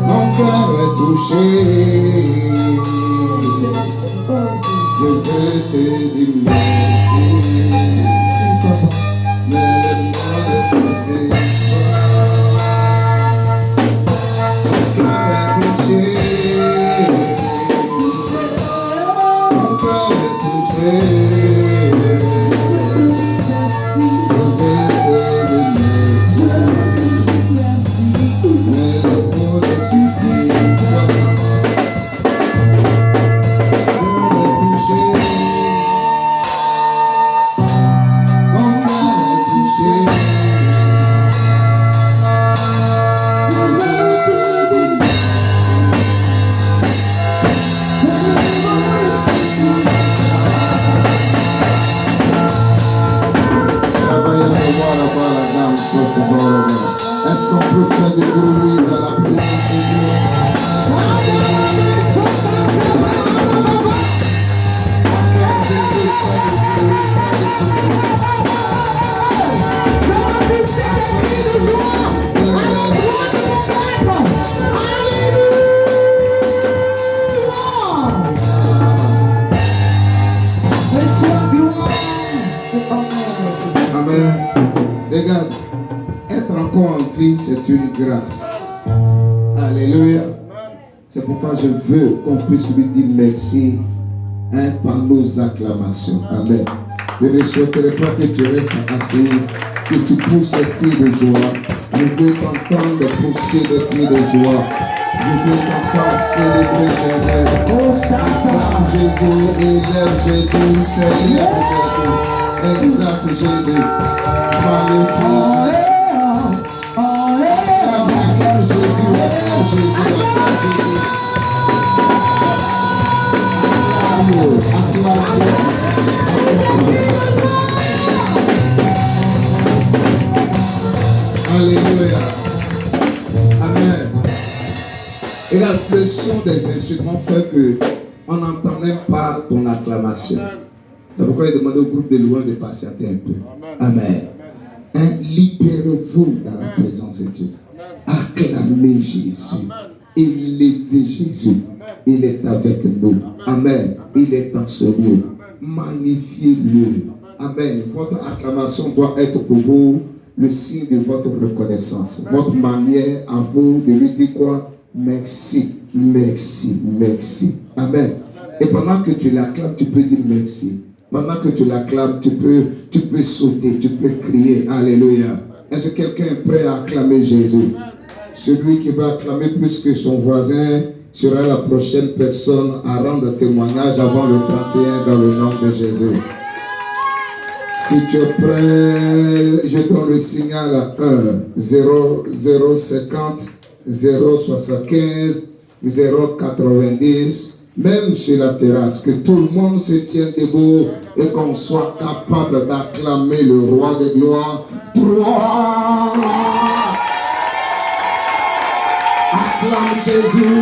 Mon cœur est touché. Je veux te dire merci. Mais laisse-moi le souffrir. Mon cœur est touché. Mon cœur est touché. Est-ce qu'on peut faire du bruit dans la présence de Dieu? Amen. Regarde. Être encore en vie, c'est une grâce. Alléluia. C'est pourquoi je veux qu'on puisse lui dire merci par nos acclamations. Amen. Je ne souhaiterais pas que tu restes assis, que tu pousses des cris de joie. Je veux t'entendre pousser des cris de joie. Je veux t'entendre célébrer Jésus. Acclame Jésus, élève Jésus, célèbre Jésus. Exalte Jésus. Magnifique Jésus. Alléluia. Amen. Et la pression des instruments fait que on n'entend même pas ton acclamation. C'est pourquoi il demande au groupe de louanges de patienter un peu. Amen. Libérez-vous dans la présence de Dieu. Acclamez Jésus. Élevez Jésus. Il est avec nous. Amen. Il est en ce lieu. Magnifiez-le. Amen. Votre acclamation doit être pour vous le signe de votre reconnaissance. Votre manière à vous de lui dire quoi? Merci. Merci. Merci. Amen. Et pendant que tu l'acclames, tu peux dire merci. Pendant que tu l'acclames, tu peux sauter, tu peux crier. Alléluia. Est-ce que quelqu'un est prêt à acclamer Jésus? Celui qui va acclamer plus que son voisin sera la prochaine personne à rendre témoignage avant le 31 dans le nom de Jésus. Si tu es prêt, je donne le signal à 050 075 090. Même sur la terrasse, que tout le monde se tienne debout et qu'on soit capable d'acclamer le roi de gloire. 3. Acclame Jésus,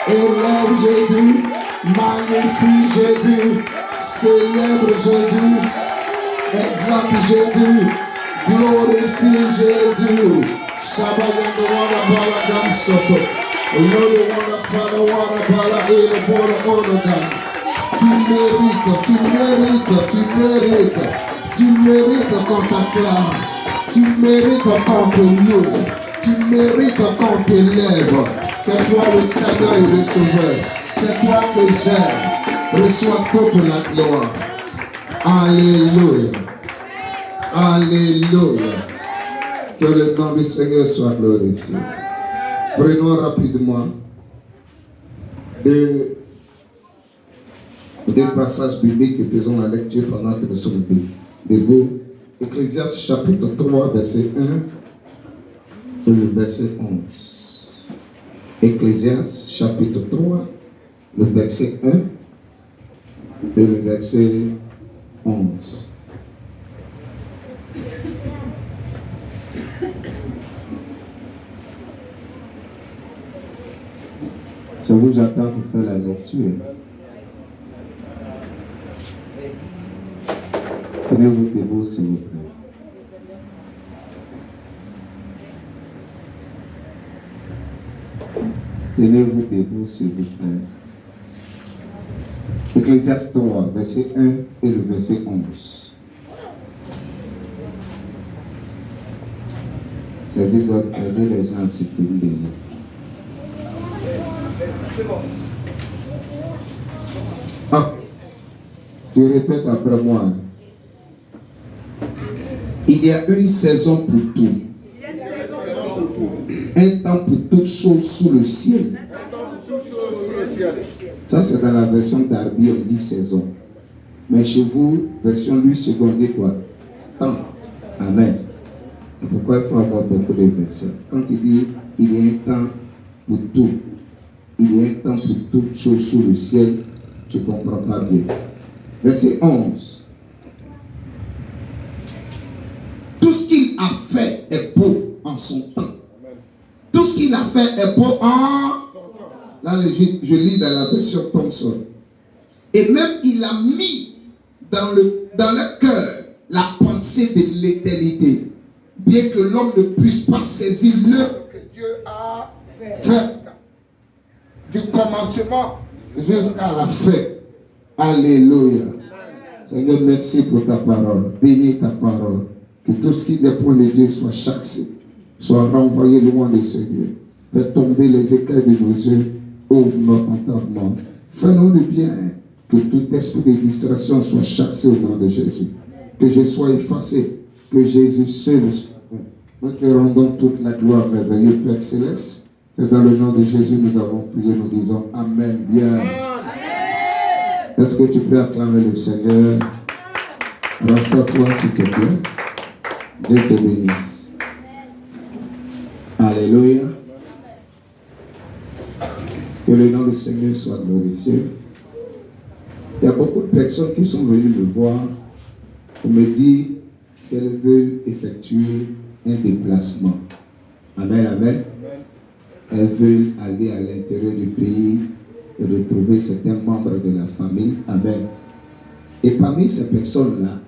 élève Jésus, magnifie Jésus, célèbre Jésus, exalte Jésus, glorifie Jésus. Shabayandawara Soto. Tu mérites qu'on t'acclame, tu mérites qu'on te loue, tu mérites qu'on t'élève. C'est toi le Seigneur et le Sauveur, c'est toi que j'aime. Reçois toute la gloire. Alléluia. Alléluia. Que le nom du Seigneur soit glorifié. Prenons rapidement deux passages bibliques et faisons la lecture pendant que nous sommes debout. Ecclésiaste chapitre 3, verset 1 et le verset 11. Ecclésiaste chapitre 3, le verset 1 et le verset 11. Je vous attends pour faire la lecture. Tenez-vous debout, s'il vous plaît. Tenez-vous debout, s'il vous plaît. Ecclésiaste 3, verset 1 et le verset 11. Service doit aider les gens à se tenir debout. Ah, tu répètes après moi. Il y a une saison pour tout. Un temps pour toutes choses sous le ciel. Ça, c'est dans la version d'Arby, on dit saison. Mais chez vous, version lui, on dit quoi? Temps. Amen. C'est pourquoi il faut avoir beaucoup de versions. Quand il dit il y a un temps pour tout, il y a un temps pour toutes choses sous le ciel, tu ne comprends pas bien. Verset 11. Tout ce qu'il a fait est beau en son temps. Tout ce qu'il a fait est beau en... Là, je lis dans la version Thompson. Et même il a mis dans le cœur la pensée de l'éternité. Bien que l'homme ne puisse pas saisir l'œuvre que Dieu a faite. Du commencement jusqu'à la fin. Alléluia. Seigneur, merci pour ta parole. Bénis ta parole. Que tout ce qui dépend de Dieu soit chassé, soit renvoyé loin de ce Dieu. Fais tomber les écailles de nos yeux. Ouvre notre entendement. Fais-nous le bien. Que tout esprit de distraction soit chassé au nom de Jésus. Que je sois effacé. Que Jésus seul soit bon. Nous te rendons toute la gloire, merveilleux Père Céleste. C'est dans le nom de Jésus nous avons prié. Nous disons Amen. Bien. Amen. Est-ce que tu peux acclamer le Seigneur? Rassis-toi s'il te plaît. Dieu te bénisse. Alléluia. Que le nom du Seigneur soit glorifié. Il y a beaucoup de personnes qui sont venues me voir pour me dire qu'elles veulent effectuer un déplacement. Amen, amen. Elles veulent aller à l'intérieur du pays et retrouver certains membres de la famille. Amen. Et parmi ces personnes-là,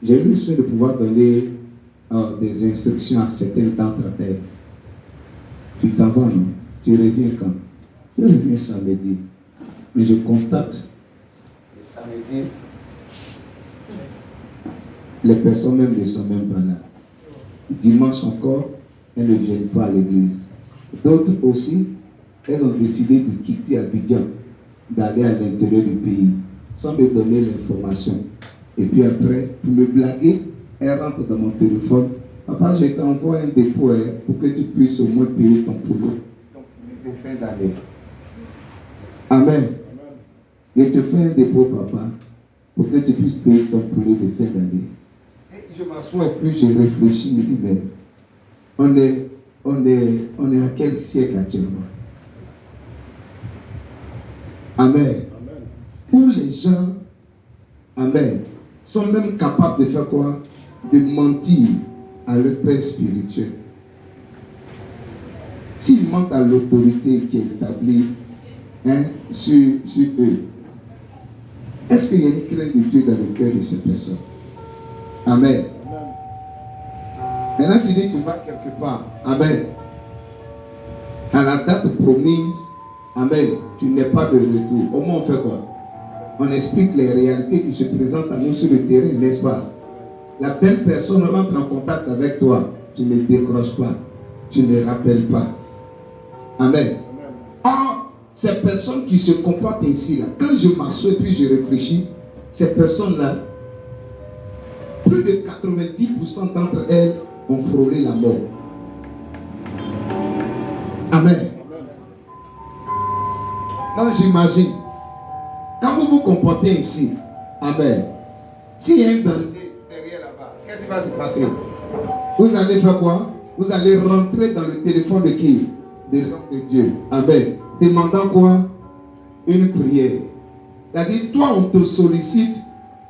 j'ai eu le souhait de pouvoir donner des instructions à certains d'entre elles. Tu t'en vas, non? Tu reviens quand? Je reviens samedi. Mais je constate, le samedi, les personnes même ne sont même pas là. Dimanche encore, elles ne viennent pas à l'église. D'autres aussi, elles ont décidé de quitter Abidjan, d'aller à l'intérieur du pays, sans me donner l'information. Et puis après, pour me blaguer, elles rentrent dans mon téléphone. Papa, je t'envoie un dépôt pour que tu puisses au moins payer ton poulet de fin d'année. Amen. Je te fais un dépôt, papa, pour que tu puisses payer ton poulet de fin d'année. Et je m'assois et puis je réfléchis, je dis, mais on est à quel siècle actuellement? Amen. Où les gens, amen, sont même capables de faire quoi? De mentir à leur père spirituel. S'ils mentent à l'autorité qui est établie sur eux, est-ce qu'il y a une crainte de Dieu dans le cœur de ces personnes? Amen. Maintenant tu dis tu vas quelque part. Amen. À la date promise, amen, tu n'es pas de retour. Au moins on fait quoi? On explique les réalités qui se présentent à nous sur le terrain, n'est-ce pas? La belle personne rentre en contact avec toi. Tu ne décroches pas. Tu ne rappelles pas. Amen. Or, ces personnes qui se comportent ainsi, là, quand je m'assois et puis je réfléchis, ces personnes-là, plus de 90% d'entre elles ont frôlé la mort. Amen. Donc j'imagine, quand vous vous comportez ici, amen, s'il y a un danger derrière là-bas, qu'est-ce qui va se passer? Vous allez faire quoi? Vous allez rentrer dans le téléphone de qui? De l'homme de Dieu. Amen. Demandant quoi? Une prière. C'est-à-dire, toi, on te sollicite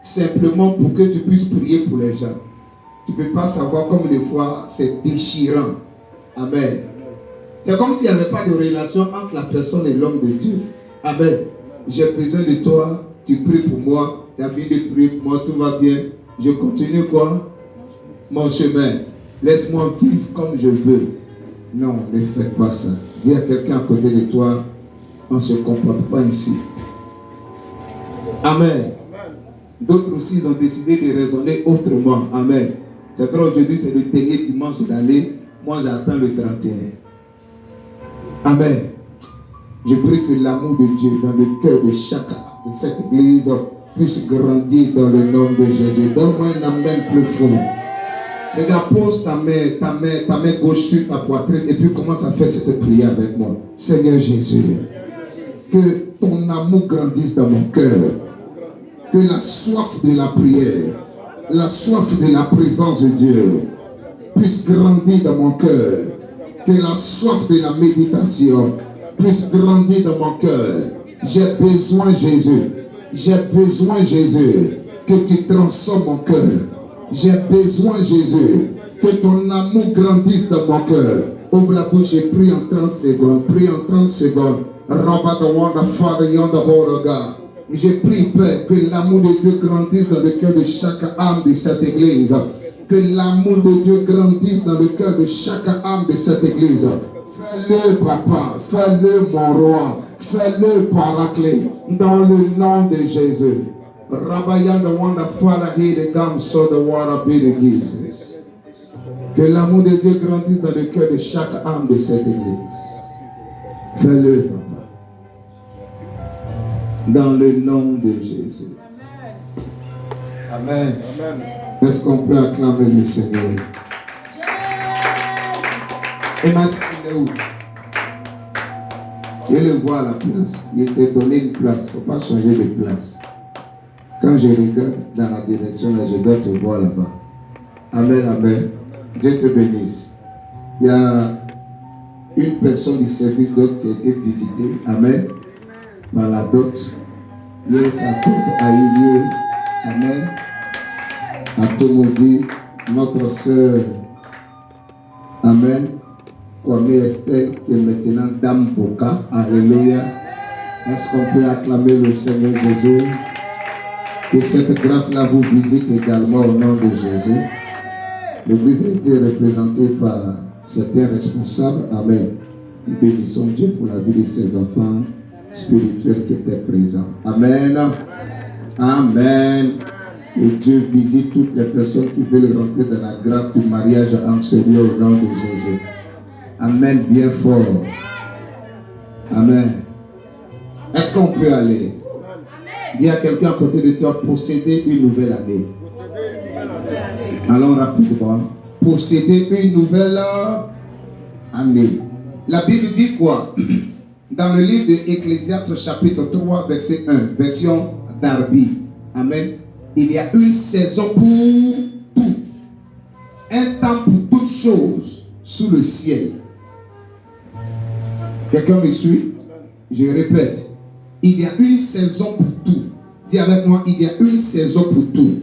simplement pour que tu puisses prier pour les gens. Tu ne peux pas savoir comme des fois c'est déchirant. Amen. C'est comme s'il n'y avait pas de relation entre la personne et l'homme de Dieu. Amen. J'ai besoin de toi, tu pries pour moi, tu as fini de prier pour moi, tout va bien. Je continue quoi? Mon chemin. Laisse-moi vivre comme je veux. Non, ne faites pas ça. Dis à quelqu'un à côté de toi, on ne se comporte pas ici. Amen. D'autres aussi ils ont décidé de raisonner autrement. Amen. C'est vrai, aujourd'hui c'est le dernier dimanche de l'année. Moi j'attends le 31. Amen. Je prie que l'amour de Dieu dans le cœur de chacun de cette église puisse grandir dans le nom de Jésus. Donne-moi un amen plus fort. Regarde, pose ta main gauche sur ta poitrine et puis commence à faire cette prière avec moi. Seigneur Jésus, que ton amour grandisse dans mon cœur. Que la soif de la prière, la soif de la présence de Dieu puisse grandir dans mon cœur. Que la soif de la méditation puisse grandir dans mon cœur. J'ai besoin, Jésus. J'ai besoin, Jésus, que tu transformes mon cœur. J'ai besoin, Jésus, que ton amour grandisse dans mon cœur. Ouvre la bouche et prie en 30 secondes. Prie en 30 secondes. Je prie, Père, que l'amour de Dieu grandisse dans le cœur de chaque âme de cette église. Que l'amour de Dieu grandisse dans le cœur de chaque âme de cette église. Fais-le, Papa. Fais-le, mon roi. Fais-le, Paraclet. Dans le nom de Jésus. Que l'amour de Dieu grandisse dans le cœur de chaque âme de cette église. Fais-le, Papa. Dans le nom de Jésus. Amen. Amen. Est-ce qu'on peut acclamer le Seigneur? Et maintenant, il est où? Je le vois à la place. Il était donné une place. Il ne faut pas changer de place. Quand je regarde dans la direction, là, je dois te voir là-bas. Amen, amen. Dieu te bénisse. Il y a une personne du service d'autre qui a été visitée. Amen. Par la dot. Hier, sa dot a eu lieu. Amen. À Tomodi, notre soeur. Amen. Kwame Estelle, qui est maintenant Dame Boka. Alléluia. Est-ce qu'on peut acclamer le Seigneur Jésus? Que cette grâce-là vous visite également au nom de Jésus. L'église a été représentée par certains responsables. Amen. Nous bénissons Dieu pour la vie de ses enfants spirituels qui étaient présents. Amen. Amen. Et Dieu visite toutes les personnes qui veulent rentrer dans la grâce du mariage en celui au nom de Jésus. Amen. Bien fort. Amen. Est-ce qu'on peut aller? Dis à quelqu'un à côté de toi, posséder une nouvelle année. Allons rapidement. Posséder une nouvelle année. La Bible dit quoi? Dans le livre de Ecclésiaste chapitre 3 verset 1, version Darby. Amen. Il y a une saison pour tout. Un temps pour toutes choses sous le ciel. Quelqu'un me suit? Je répète. Il y a une saison pour tout. Dis avec moi, il y a une saison pour tout.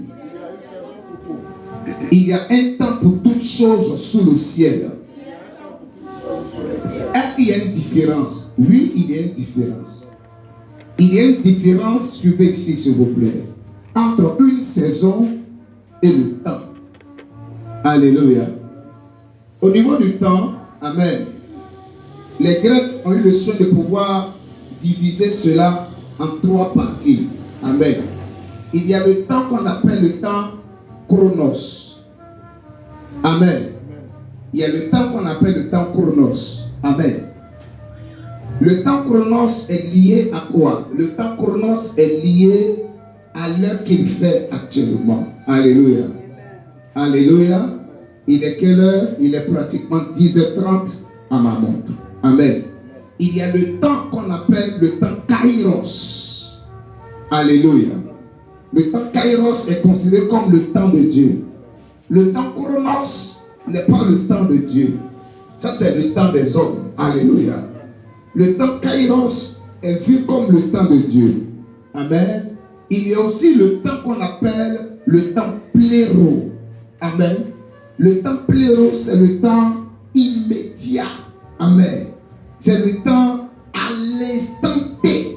Il y a un temps pour toutes choses sous le ciel. Est-ce qu'il y a une différence? Oui, il y a une différence. Il y a une différence, suivez ici s'il vous plaît, entre une saison et le temps. Alléluia. Au niveau du temps, amen, les Grecs ont eu le soin de pouvoir diviser cela en 3 parties. Amen. Il y a le temps qu'on appelle le temps chronos. Amen. Il y a le temps qu'on appelle le temps chronos. Amen. Le temps chronos est lié à quoi? Le temps chronos est lié à l'heure qu'il fait actuellement. Alléluia. Alléluia. Il est quelle heure? Il est pratiquement 10h30 à ma montre. Amen. Il y a le temps qu'on appelle le temps kairos. Alléluia. Le temps kairos est considéré comme le temps de Dieu. Le temps chronos n'est pas le temps de Dieu. Ça, c'est le temps des hommes. Alléluia. Le temps kairos est vu comme le temps de Dieu. Amen. Il y a aussi le temps qu'on appelle le temps pléro. Amen. Le temps pléro, c'est le temps immédiat. Amen. C'est le temps à l'instant T.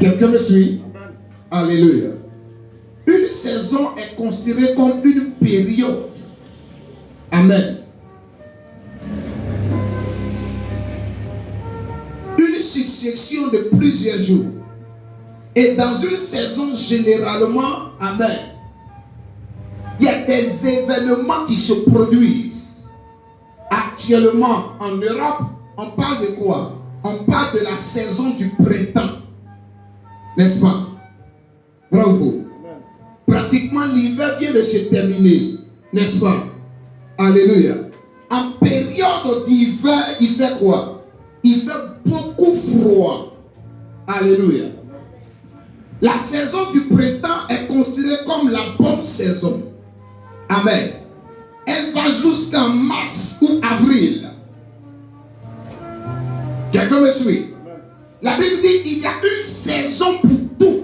Quelqu'un me suit? Alléluia. Une saison est considérée comme une période. Amen. section de plusieurs jours. Et dans une saison, généralement, amen, il y a des événements qui se produisent. Actuellement, en Europe, on parle de quoi? On parle de la saison du printemps. N'est-ce pas? Bravo. Pratiquement, l'hiver vient de se terminer. N'est-ce pas? Alléluia. En période d'hiver, il fait quoi? Il fait beaucoup froid. Alléluia. La saison du printemps est considérée comme la bonne saison. Amen. Elle va jusqu'en mars ou avril. Quelqu'un me suit? La Bible dit qu'il y a une saison pour tout.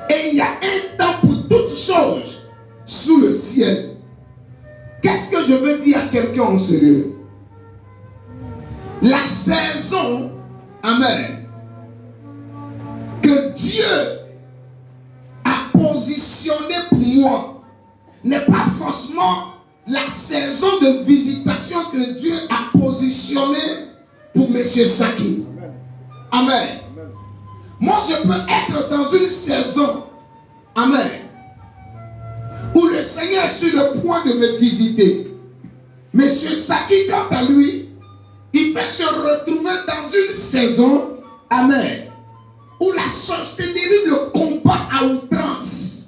Et il y a un temps pour toutes choses sous le ciel. Qu'est-ce que je veux dire à quelqu'un en sérieux? La saison, amen, que Dieu a positionné pour moi n'est pas forcément la saison de visitation que Dieu a positionnée pour M. Saki. Amen. Moi, je peux être dans une saison, amen, où le Seigneur est sur le point de me visiter. M. Saki, quant à lui, il peut se retrouver dans une saison, amen, où la sorcellerie le combat à outrance.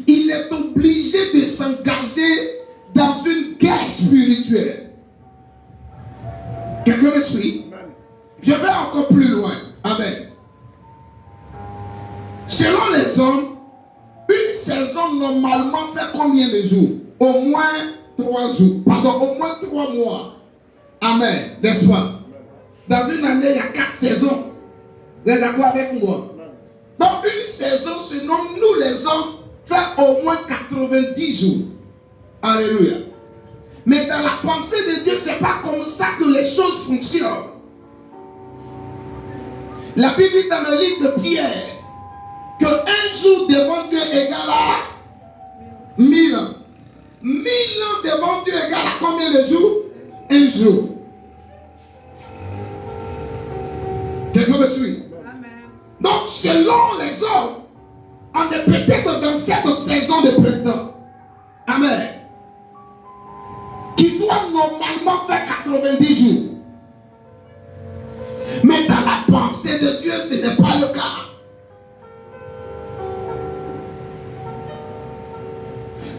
Il est obligé de s'engager dans une guerre spirituelle. Quelqu'un me suit? Je vais encore plus loin. Amen. Selon les hommes, une saison normalement fait combien de jours? Au moins 3 jours. Pardon, au moins 3 mois. Amen. N'est-ce pas? Dans une année, il y a 4 saisons. Vous êtes d'accord avec moi? Donc une saison, selon nous les hommes, fait au moins 90 jours. Alléluia. Mais dans la pensée de Dieu, ce n'est pas comme ça que les choses fonctionnent. La Bible dit dans le livre de Pierre que 1 jour devant Dieu égale à 1000 ans. 1000 ans devant Dieu égale à combien de jours? 1 jour. Quelqu'un me suit? Amen. Donc, selon les hommes, on est peut-être dans cette saison de printemps. Amen. Qui doit normalement faire 90 jours. Mais dans la pensée de Dieu, ce n'est pas le cas.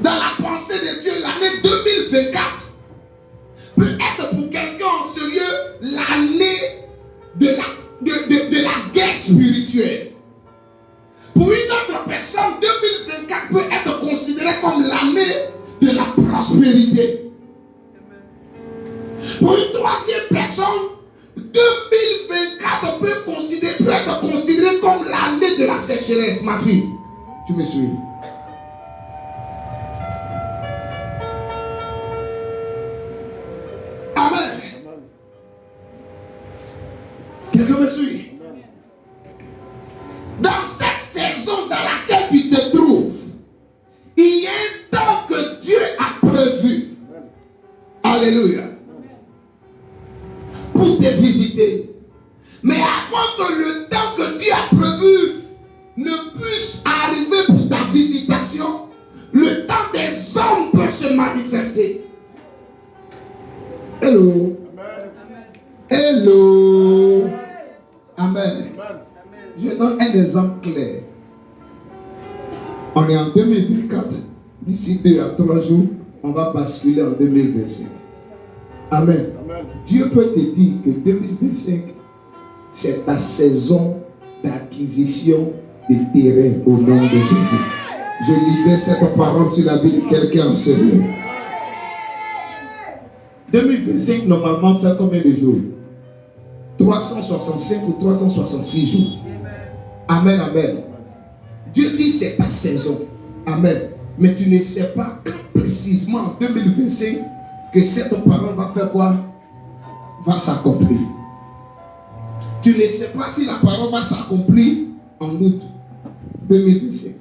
Dans la pensée de Dieu, l'année 2024 peut être pour quelqu'un en sérieux l'année de la guerre spirituelle. Pour une autre personne, 2024 peut être considéré comme l'année de la prospérité. Pour une troisième personne, 2024 peut être considéré comme l'année de la sécheresse. Ma fille, tu me suis? Amen. Quelqu'un me suit? Dans cette saison dans laquelle tu te trouves, il y a un temps que Dieu a prévu. Alléluia. Pour te visiter. Mais avant que le temps que Dieu a prévu ne puisse arriver pour ta visitation, le temps des hommes peut se manifester. Hello. Hello. Amen. Je donne un exemple clair. On est en 2024. D'ici 2 à 3 jours, on va basculer en 2025. Amen. Amen. Dieu peut te dire que 2025, c'est ta saison d'acquisition de terrain au nom de Jésus. Je libère cette parole sur la vie de quelqu'un en ce lieu. 2025, normalement, fait combien de jours? 365 ou 366 jours. Amen, amen. Dieu dit c'est ta saison. Amen. Mais tu ne sais pas quand précisément en 2025 que cette parole va faire quoi? Va s'accomplir. Tu ne sais pas si la parole va s'accomplir en août 2025.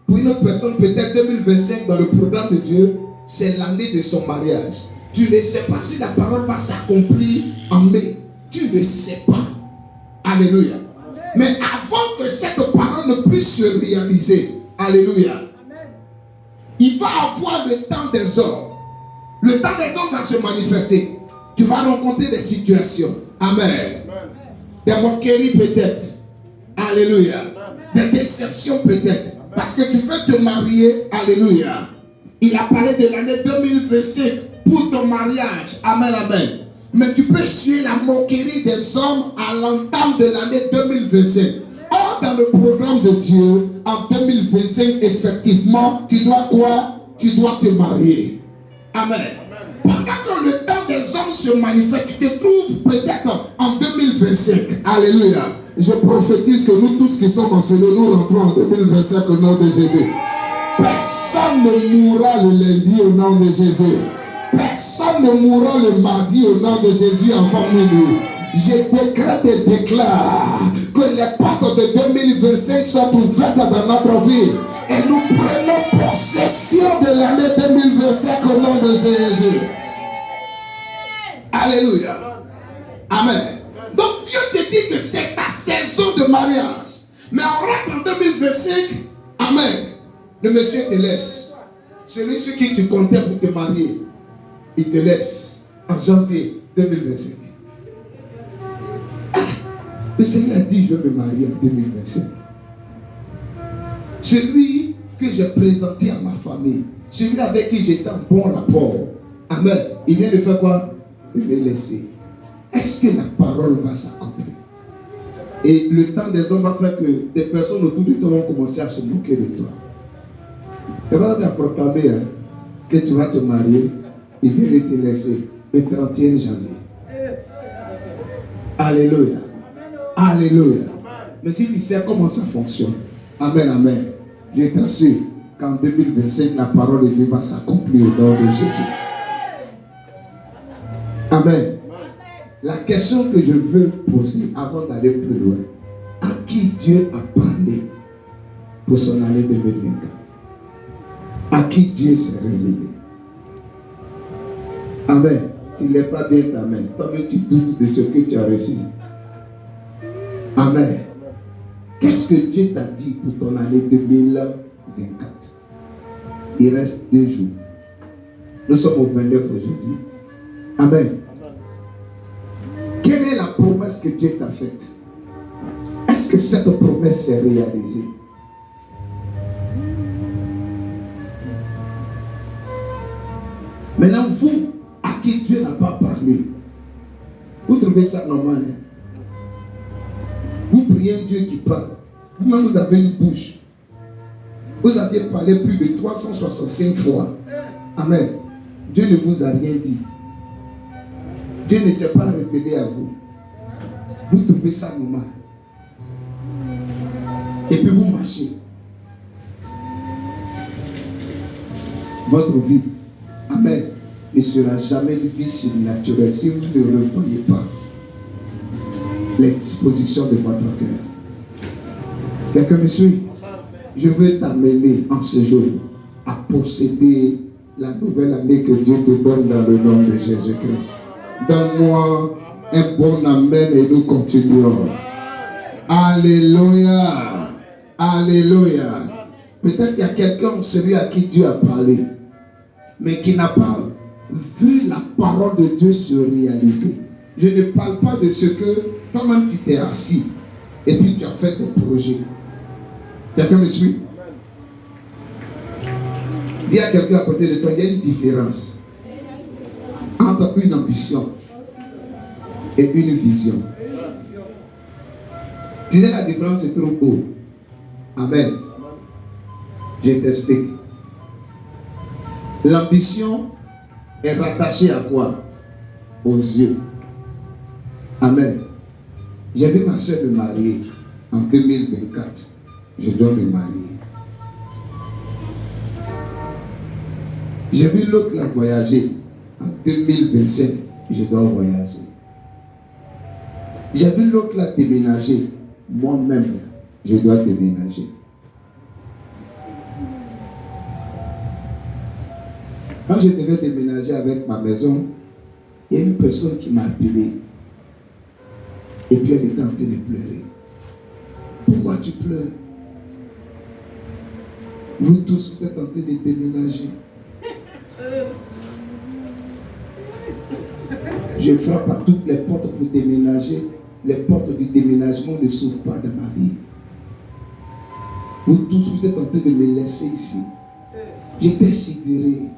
Pour une autre personne, peut-être 2025 dans le programme de Dieu, c'est l'année de son mariage. Tu ne sais pas si la parole va s'accomplir en mai. tu ne sais pas. Alléluia. Mais avant que cette parole ne puisse se réaliser, alléluia, il va avoir le temps des hommes. Le temps des hommes va se manifester. Tu vas rencontrer des situations. Amen. Des moqueries peut-être. Alléluia. Des déceptions peut-être. Parce que tu veux te marier. Alléluia. Il a parlé de l'année 2025 pour ton mariage. Amen, amen. Mais tu peux essuyer la moquerie des hommes à l'entame de l'année 2025. Or, dans le programme de Dieu, en 2025, effectivement, tu dois quoi? Tu dois te marier. Amen. Pendant que le temps des hommes se manifeste, tu te trouves peut-être en 2025. Alléluia. Je prophétise que nous tous qui sommes en cela, nous rentrons en 2025 au nom de Jésus. Personne ne mourra le lundi au nom de Jésus. Personne ne mourra le mardi au nom de Jésus en famille. Je décrète et déclare que les portes de 2025 sont ouvertes dans notre vie. Et nous prenons possession de l'année 2025 au nom de Jésus. Alléluia. Amen. Donc Dieu te dit que c'est ta saison de mariage. Mais on rentre en 2025. Amen. Le monsieur te laisse. Celui sur qui tu comptais pour te marier, il te laisse en janvier 2025. Le Seigneur a dit, je vais me marier en 2025. Celui que j'ai présenté à ma famille, celui avec qui j'étais en bon rapport, amen, il vient de faire quoi? Il me laisser. Est-ce que la parole va s'accomplir? Et le temps des hommes va faire que des personnes autour de toi vont commencer à se moquer de toi. Tu vas te proclamer que tu vas te marier, il vient de te laisser le 31 janvier. Alléluia. Alléluia. Mais si tu sais comment ça fonctionne, amen, amen. Je t'assure qu'en 2025, la parole de Dieu va s'accomplir au nom de Jésus. Amen. La question que je veux poser avant d'aller plus loin, à qui Dieu a parlé pour son année 2024? À qui Dieu s'est révélé? Amen. Tu ne lèves pas bien ta main. Toi-même, tu doutes de ce que tu as reçu. Amen. Qu'est-ce que Dieu t'a dit pour ton année 2024? Il reste 2 jours. Nous sommes au 29 aujourd'hui. Amen. Quelle est la promesse que Dieu t'a faite? Est-ce que cette promesse s'est réalisée? Maintenant, vous, à qui Dieu n'a pas parlé, vous trouvez ça normal? Vous priez un Dieu qui parle. Vous-même, vous avez une bouche. Vous aviez parlé plus de 365 fois. Amen. Dieu ne vous a rien dit. Dieu ne s'est pas révélé à vous. Vous trouvez ça normal. Et puis vous marchez. Votre vie, amen, ne sera jamais une vie surnaturelle si vous ne revoyez pas les dispositions de votre cœur. Quelqu'un me suit? Je veux t'amener en ce jour à posséder la nouvelle année que Dieu te donne dans le nom de Jésus-Christ. Donne-moi un bon amen et nous continuons. Alléluia. Alléluia. Peut-être qu'il y a quelqu'un, celui à qui Dieu a parlé, mais qui n'a pas vu la parole de Dieu se réaliser. Je ne parle pas de ce que toi-même tu t'es assis et puis tu as fait des projets. Quelqu'un me suit? Dis à quelqu'un à côté de toi, il y a une différence entre une ambition et une vision. Tu sais, la différence se trouve où? Amen. Je t'explique. L'ambition est rattachée à quoi? Aux yeux. Amen. J'ai vu ma soeur me marier en 2024. Je dois me marier. J'ai vu l'autre là voyager en 2025. Je dois voyager. J'ai vu l'autre là déménager. Moi-même, je dois déménager. Quand je devais déménager avec ma maison, il y a une personne qui m'a appelé. Et puis elle était en train de pleurer. Pourquoi tu pleures? Vous tous, vous êtes en train de déménager. Je frappe à toutes les portes pour déménager. Les portes du déménagement ne s'ouvrent pas dans ma vie. Vous tous, vous êtes en train de me laisser ici. J'étais sidéré.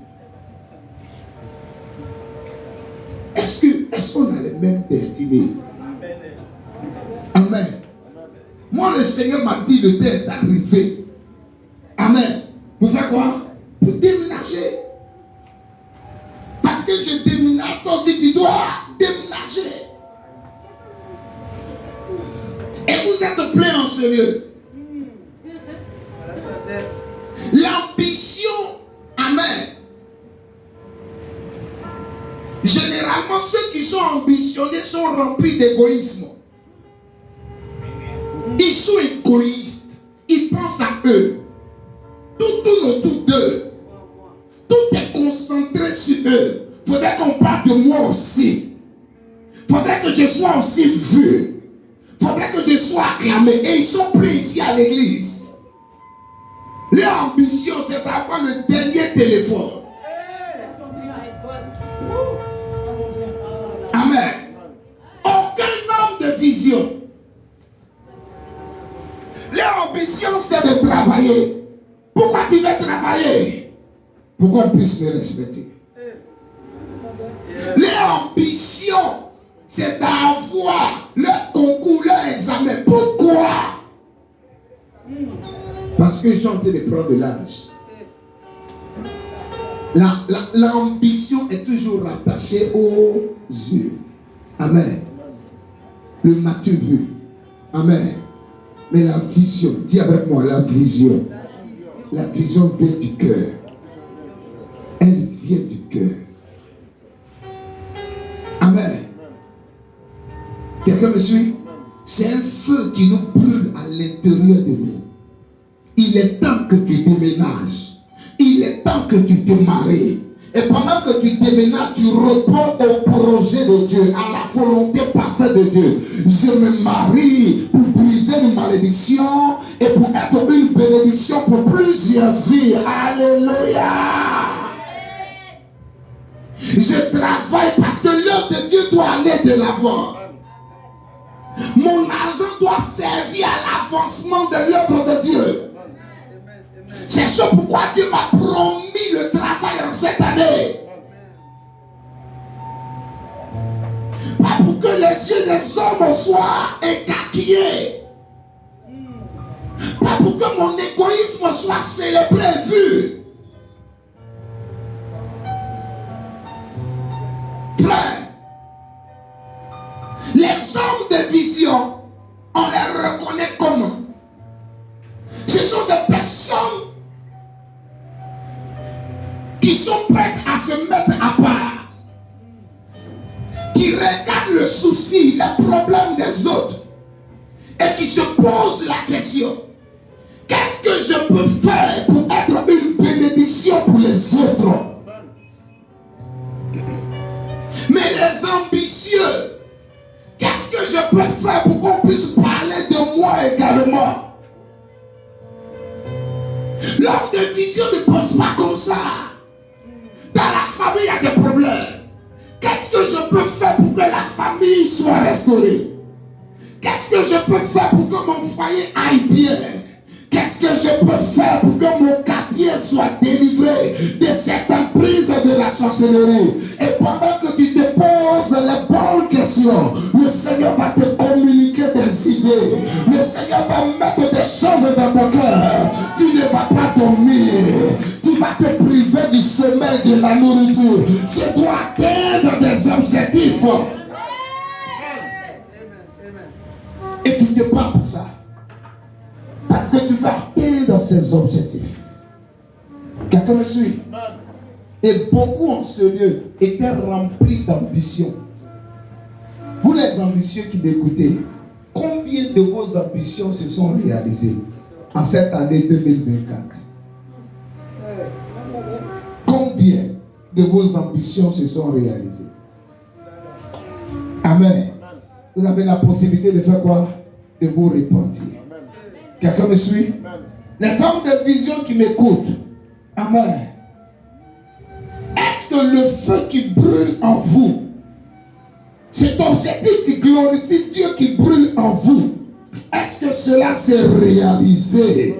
Est-ce qu'on a les mêmes destinées? Amen. Moi, le Seigneur m'a dit le temps est arrivé. Amen. Pour faire quoi? Pour déménager. Parce que je déménage, toi aussi tu dois déménager. Et vous êtes plein en sérieux. L'ambition, amen. Généralement, ceux qui sont ambitionnés sont remplis d'égoïsme. Ils sont égoïstes. Ils pensent à eux. Tout tourne autour d'eux. Tout est concentré sur eux. Il faudrait qu'on parle de moi aussi. Il faudrait que je sois aussi vu. Il faudrait que je sois acclamé. Et ils sont pris ici à l'église. Leur ambition, c'est d'avoir le dernier téléphone. Amen. Aucun homme de vision. Leur ambition, c'est de travailler. Pourquoi tu veux travailler? Pour qu'on puisse me respecter. Leur ambition, c'est d'avoir leur concours, leur examen. Pourquoi? Parce qu'ils sont en train de prendre de l'âge. L'ambition est toujours rattachée aux yeux. Amen. Le m'as-tu vu? Amen. Mais la vision, dis avec moi, la vision. La vision vient du cœur. Elle vient du cœur. Amen. Quelqu'un me suit? C'est un feu qui nous brûle à l'intérieur de nous. Il est temps que tu déménages. Il est temps que tu te maries. Et pendant que tu déménages, tu réponds au projet de Dieu, à la volonté parfaite de Dieu. Je me marie pour briser une malédiction et pour être une bénédiction pour plusieurs vies. Alléluia. Je travaille parce que l'œuvre de Dieu doit aller de l'avant. Mon argent doit servir à l'avancement de l'œuvre de Dieu. C'est ce pourquoi Dieu m'a promis le travail en cette année. Pas pour que les yeux des hommes soient écarquillés. Pas pour que mon égoïsme soit célébré et vu. Frère, les hommes de vision, on les reconnaît comment? Ce sont des personnes qui sont prêtes à se mettre à part, qui regardent le souci, les problèmes des autres et qui se posent la question: qu'est-ce que je peux faire pour être une bénédiction pour les autres? Mais les ambitieux, qu'est-ce que je peux faire pour qu'on puisse parler de moi également? L'homme de vision ne pense pas comme ça. Dans la famille, il y a des problèmes. Qu'est-ce que je peux faire pour que la famille soit restaurée? Qu'est-ce que je peux faire pour que mon foyer aille bien? Qu'est-ce que je peux faire pour que mon quartier soit délivré de cette emprise de la sorcellerie? Et pendant que tu te poses les bonnes questions, le Seigneur va te communiquer des idées. Le Seigneur va mettre des choses dans ton cœur. Tu ne vas pas dormir. Tu vas te priver du sommeil, de la nourriture. Tu dois atteindre des objectifs. Et tu te bats pour ça. Parce que tu vas atteindre ces objectifs. Quelqu'un me suit? Et beaucoup en ce lieu étaient remplis d'ambition. Vous les ambitieux qui m'écoutez, combien de vos ambitions se sont réalisées en cette année 2024? Combien de vos ambitions se sont réalisées? Amen. vous avez la possibilité de faire quoi? De vous repentir. Quelqu'un me suit? Les hommes de vision qui m'écoutent. Amen. Est-ce que le feu qui brûle en vous, cet objectif qui glorifie Dieu qui brûle en vous, est-ce que cela s'est réalisé?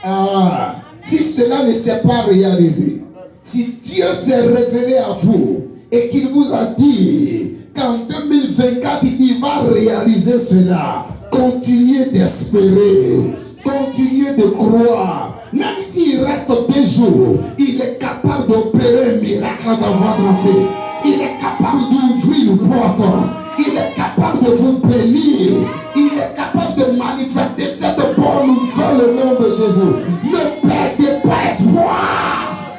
Ah, si cela ne s'est pas réalisé, si Dieu s'est révélé à vous et qu'il vous a dit qu'en 2024 il va réaliser cela, continuez d'espérer, continuez de croire. Même s'il reste 2 jours, il est capable d'opérer un miracle dans votre vie. Il est capable d'ouvrir une porte. Il est capable de vous bénir. Il est capable de manifester cette bonne nouvelle au nom de Jésus. Ne perdez pas espoir.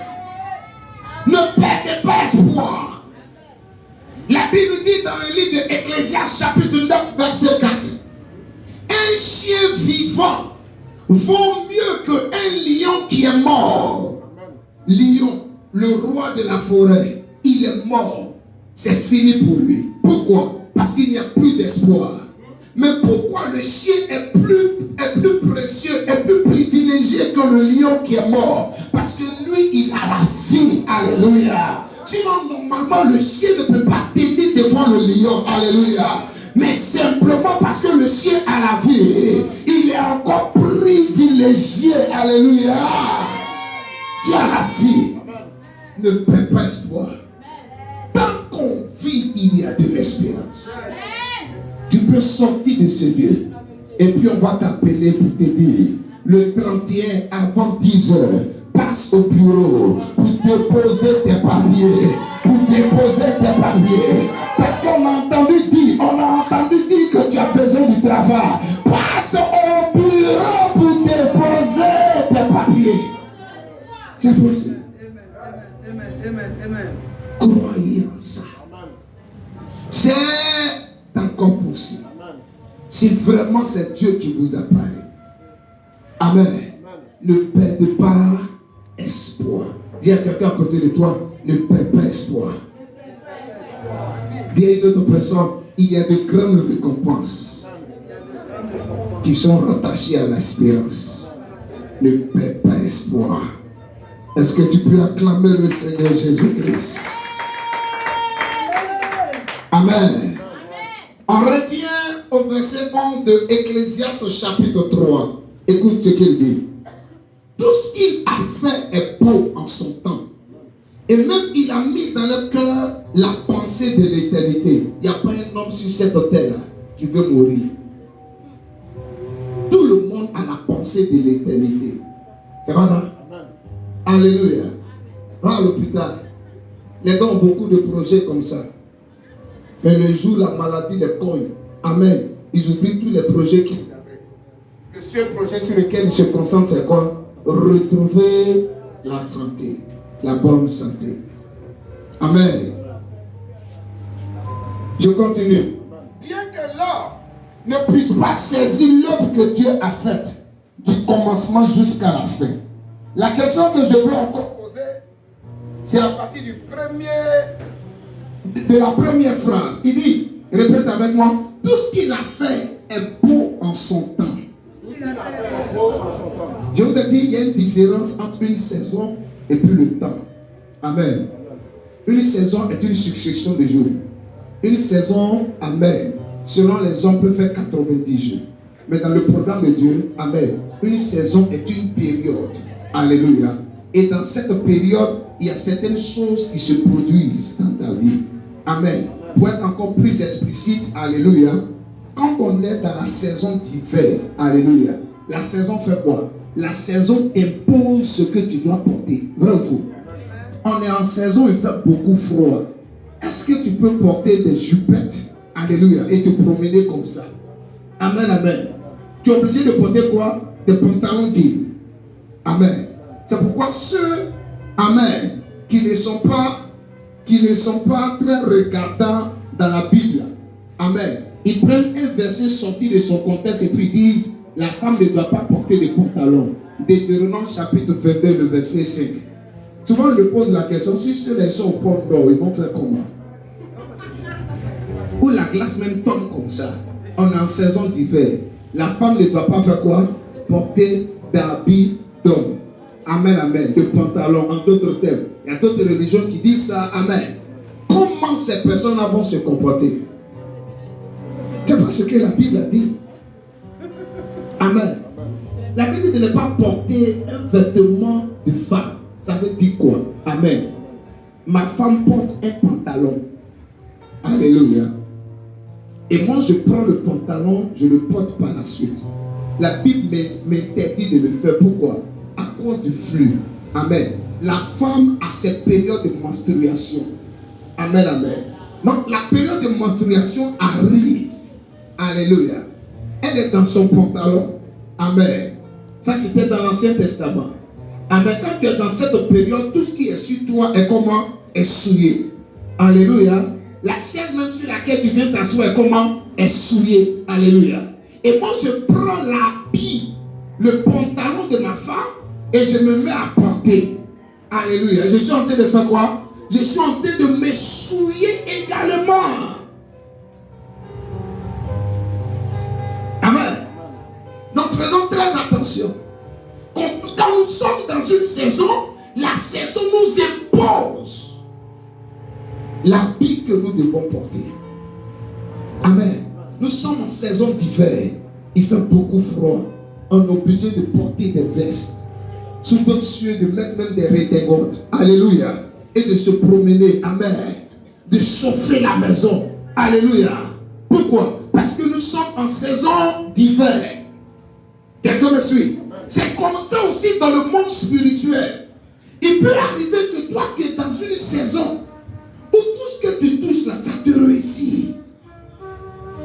Ne perdez pas espoir. La Bible dit dans le livre d'Ecclésiaste chapitre 9 verset 4. Un chien vivant vaut mieux qu'un lion qui est mort. Lion, le roi de la forêt, il est mort. C'est fini pour lui. Pourquoi? Parce qu'il n'y a plus d'espoir. Mais pourquoi le chien est plus précieux, est plus privilégié que le lion qui est mort? Parce que lui, il a la vie. Alléluia. Sinon, normalement, le chien ne peut pas t'aider devant le lion. Alléluia. Mais simplement parce que le chien a la vie, il est encore privilégié. Alléluia. Tu as la vie. Ne perds pas espoir. Tant qu'on vit, il y a de l'espérance. Tu peux sortir de ce lieu. Et puis on va t'appeler pour te dire, le 31 avant 10 heures, passe au bureau pour déposer tes papiers. Parce qu'on a entendu dire que tu as besoin du travail. Passe au bureau pour déposer tes papiers. C'est possible. Croyez en ça. C'est encore possible. Si vraiment c'est Dieu qui vous a parlé. Amen. Ne perdez pas espoir. Dis à quelqu'un à côté de toi, ne perds pas espoir. Dis à une autre personne, il y a de grandes récompenses qui sont rattachées à l'espérance. Ne perds pas espoir. Est-ce que tu peux acclamer le Seigneur Jésus-Christ? Amen. On revient au verset 11 de Ecclésiaste chapitre 3. Écoute ce qu'il dit. Tout ce qu'il a fait est beau en son temps. Et même il a mis dans le cœur la pensée de l'éternité. Il n'y a pas un homme sur cette terre qui veut mourir. Tout le monde a la pensée de l'éternité. C'est pas ça? Alléluia. Va à l'hôpital. Les gens ont beaucoup de projets comme ça. Mais le jour où la maladie les cogne, amen, ils oublient tous les projets qu'ils avaient. Le seul projet sur lequel ils se concentrent, c'est quoi? Retrouver la santé, la bonne santé. Amen. Je continue. Bien que l'homme ne puisse pas saisir l'œuvre que Dieu a faite, du commencement jusqu'à la fin. La question que je veux encore poser, c'est à partir de la première phrase. Il dit, répète avec moi, tout ce qu'il a fait est beau en son temps. Je vous ai dit, il y a une différence entre une saison et puis le temps. Amen. Une saison est une succession de jours. Une saison, amen, selon les hommes peut faire 90 jours. Mais dans le programme de Dieu, amen, une saison est une période. Alléluia. Et dans cette période, il y a certaines choses qui se produisent dans ta vie. Amen. Pour être encore plus explicite, alléluia. Quand on est dans la saison d'hiver, alléluia, la saison fait quoi? La saison impose ce que tu dois porter. Vrai ou faux? On est en saison, il fait beaucoup froid. Est-ce que tu peux porter des jupettes, alléluia, et te promener comme ça? Amen, amen. Tu es obligé de porter quoi? Des pantalons gris. Amen. C'est pourquoi ceux, amen, qui ne sont pas très regardants dans la Bible, amen, ils prennent un verset sorti de son contexte et puis ils disent, la femme ne doit pas porter de pantalons. Deutéronome chapitre 22, le verset 5. Souvent on me pose la question, si ceux-là sont au port d'or, ils vont faire comment? où la glace même tombe comme ça. On est en saison d'hiver. La femme ne doit pas faire quoi? Porter d'habits d'homme. Amen, amen. De pantalon, en d'autres termes. Il y a d'autres religions qui disent ça. Amen. Comment ces personnes vont se comporter? C'est pas ce que la Bible a dit. Amen. La Bible dit de ne pas porter un vêtement de femme. Ça veut dire quoi? Amen. Ma femme porte un pantalon. Alléluia. Et moi, je prends le pantalon, je le porte par la suite. La Bible m'interdit de le faire. Pourquoi? À cause du flux. Amen. La femme a cette période de menstruation. Amen, amen. Donc, la période de menstruation arrive. Alléluia. Elle est dans son pantalon. Amen. Ça, c'était dans l'Ancien Testament. Amen. Quand tu es dans cette période, tout ce qui est sur toi est comment? Est souillé. Alléluia. La chaise même sur laquelle tu viens t'asseoir est comment? Est souillée. Alléluia. Et moi, je prends l'habit, le pantalon de ma femme et je me mets à porter. Alléluia. Je suis en train de faire quoi? Je suis en train de me souiller également. Amen. Donc faisons très attention. Quand nous sommes dans une saison, la saison nous impose l'habit que nous devons porter. Amen. Nous sommes en saison d'hiver. Il fait beaucoup froid. On est obligé de porter des vestes. Sous d'autres cieux, de mettre même des redingotes. Alléluia. Et de se promener. Amen. De chauffer la maison. Alléluia. Pourquoi? Parce que nous sommes en saison d'hiver. Quelqu'un me suit? C'est comme ça aussi dans le monde spirituel. Il peut arriver que toi, tu es dans une saison où tout ce que tu touches là, ça te réussit.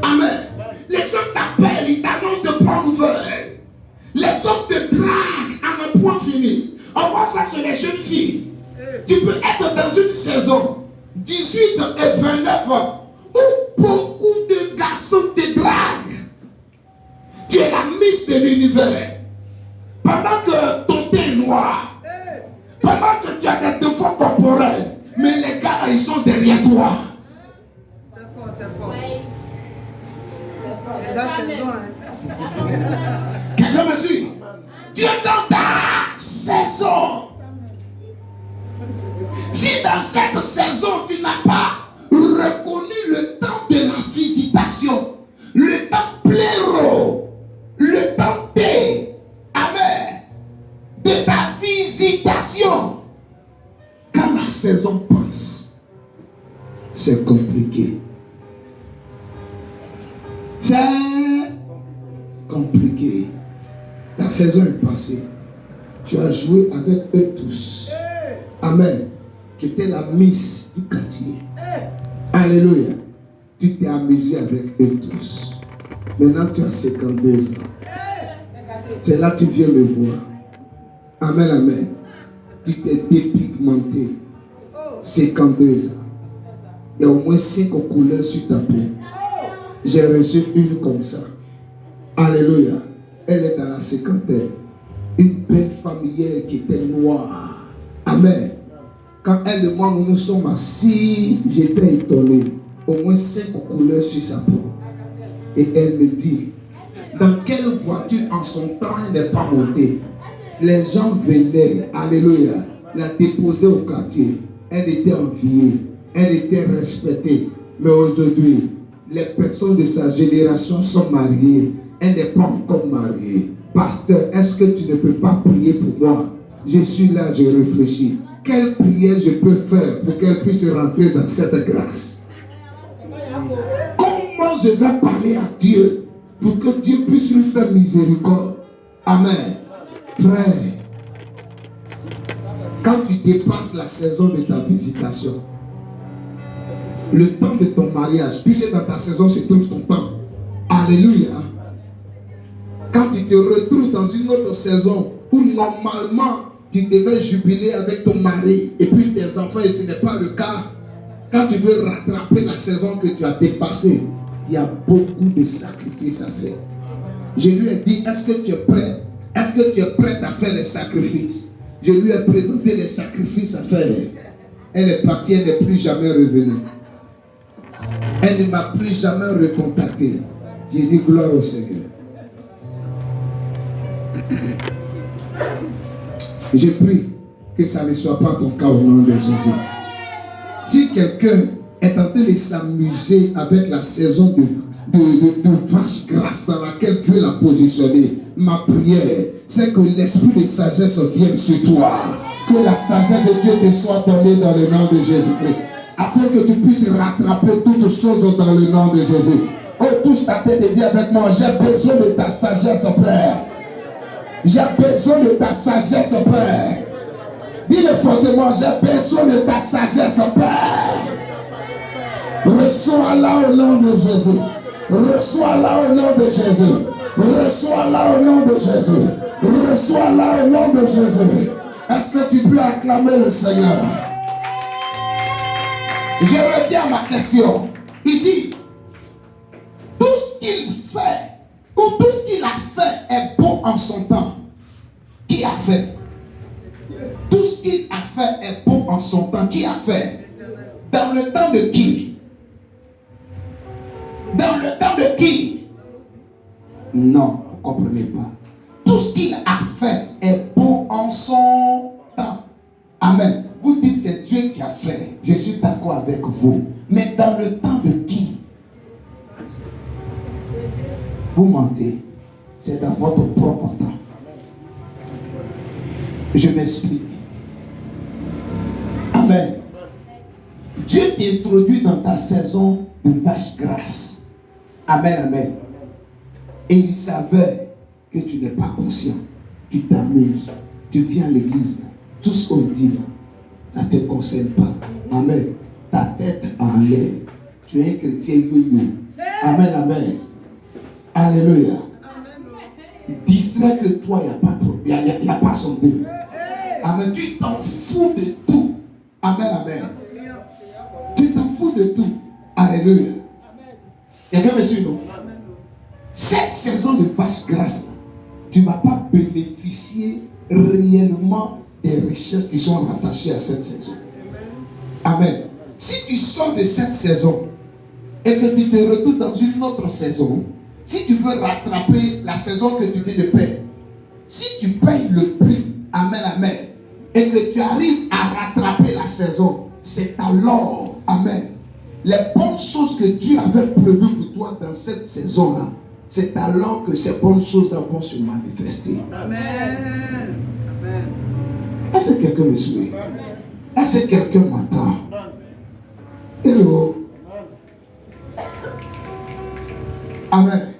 Amen. Les gens t'appellent, ils t'annoncent de bonnes nouvelles. Les hommes te draguent à un point fini. On voit ça sur les jeunes filles. Tu peux être dans une saison 18 et 29 ans où beaucoup de garçons te draguent. Tu es la Miss de l'univers. Pendant que ton teint est noir, pendant que tu as des défauts corporels, mais les gars ils sont derrière toi. C'est fort, c'est fort. C'est la saison, hein. Quelqu'un me suit? Tu es dans ta saison. Si dans cette saison tu n'as pas reconnu le temps de la visitation, le temps pléro, le temps T, amen, de ta visitation, quand la saison passe, c'est compliqué. C'est compliqué. La saison est passée. Tu as joué avec eux tous. Amen. Tu étais la Miss du quartier. Alléluia. Tu t'es amusé avec eux tous. Maintenant tu as 52 ans. C'est là que tu viens me voir. Amen, amen. Tu t'es dépigmenté. 52 ans. Il y a au moins 5 couleurs sur ta peau. J'ai reçu une comme ça. Alléluia. Elle est dans la cinquantaine. Une belle familière qui était noire. Amen. Quand elle et moi nous sommes assis, j'étais étonné. Au moins 5 couleurs sur sa peau. Et elle me dit, dans quelle voiture en son temps elle n'est pas montée? Les gens venaient, alléluia, la déposer au quartier. Elle était enviée, elle était respectée. Mais aujourd'hui, les personnes de sa génération sont mariées. Elle n'est pas encore mariée. Pasteur, est-ce que tu ne peux pas prier pour moi? Je suis là, je réfléchis. Quelle prière je peux faire pour qu'elle puisse rentrer dans cette grâce? Comment je vais parler à Dieu pour que Dieu puisse lui faire miséricorde? Amen. Frère, quand tu dépasses la saison de ta visitation, le temps de ton mariage, puisque dans ta saison se trouve ton temps. Alléluia. Quand tu te retrouves dans une autre saison où normalement tu devais jubiler avec ton mari et puis tes enfants et ce n'est pas le cas, quand tu veux rattraper la saison que tu as dépassée, il y a beaucoup de sacrifices à faire. Je lui ai dit, est-ce que tu es prêt? Est-ce que tu es prête à faire les sacrifices? Je lui ai présenté les sacrifices à faire. Elle est partie, elle n'est plus jamais revenue. Elle ne m'a plus jamais recontacté. J'ai dit gloire au Seigneur. Je prie que ça ne soit pas ton cas au nom de Jésus. Si quelqu'un est en train de s'amuser avec la saison de vache grasse dans laquelle Dieu l'a positionné, ma prière, c'est que l'esprit de sagesse vienne sur toi. Que la sagesse de Dieu te soit donnée dans le nom de Jésus-Christ. Afin que tu puisses rattraper toutes choses dans le nom de Jésus. Oh, touche ta tête et dis avec moi, j'ai besoin de ta sagesse, Père. J'ai besoin de ta sagesse, Père. Dis-le fortement, j'ai besoin de ta sagesse, Père. Reçois-la au nom de Jésus. Reçois-la au nom de Jésus. Reçois-la au nom de Jésus. Reçois-la au nom de Jésus. Est-ce que tu peux acclamer le Seigneur? Je reviens à ma question. Il dit, tout ce qu'il fait, ou tout ce qu'il a fait est bon en son temps. Qui a fait? Tout ce qu'il a fait est bon en son temps. Qui a fait? Dans le temps de qui? Dans le temps de qui? Non, vous ne comprenez pas. Tout ce qu'il a fait est bon en son temps. Amen. Vous dites c'est Dieu qui a fait. Je suis d'accord avec vous. Mais dans le temps de qui? Vous mentez. C'est dans votre propre temps. Je m'explique. Amen. Dieu t'introduit dans ta saison de vache grasse. Amen, amen. Et il savait que tu n'es pas conscient. Tu t'amuses. Tu viens à l'église. Tout ce qu'on dit là, ça ne te concerne pas. Amen. Ta tête en l'air. Tu es un chrétien yo-yo. Amen, amen. Alléluia. Distrait que toi, il n'y a pas son but. Amen. Tu t'en fous de tout. Amen, amen. Tu t'en fous de tout. Alléluia. Quelqu'un me suit, non? Cette saison de vache grasse, tu ne vas pas bénéficier réellement des richesses qui sont rattachées à cette saison. Amen. Si tu sors de cette saison et que tu te retrouves dans une autre saison, si tu veux rattraper la saison que tu viens de payer, si tu payes le prix, amen, amen, et que tu arrives à rattraper la saison, c'est alors, amen, les bonnes choses que Dieu avait prévues pour toi dans cette saison-là, c'est alors que ces bonnes choses vont se manifester. Amen. Amen. Est-ce que quelqu'un me suit? Est-ce que quelqu'un m'entend? Hello. Amen.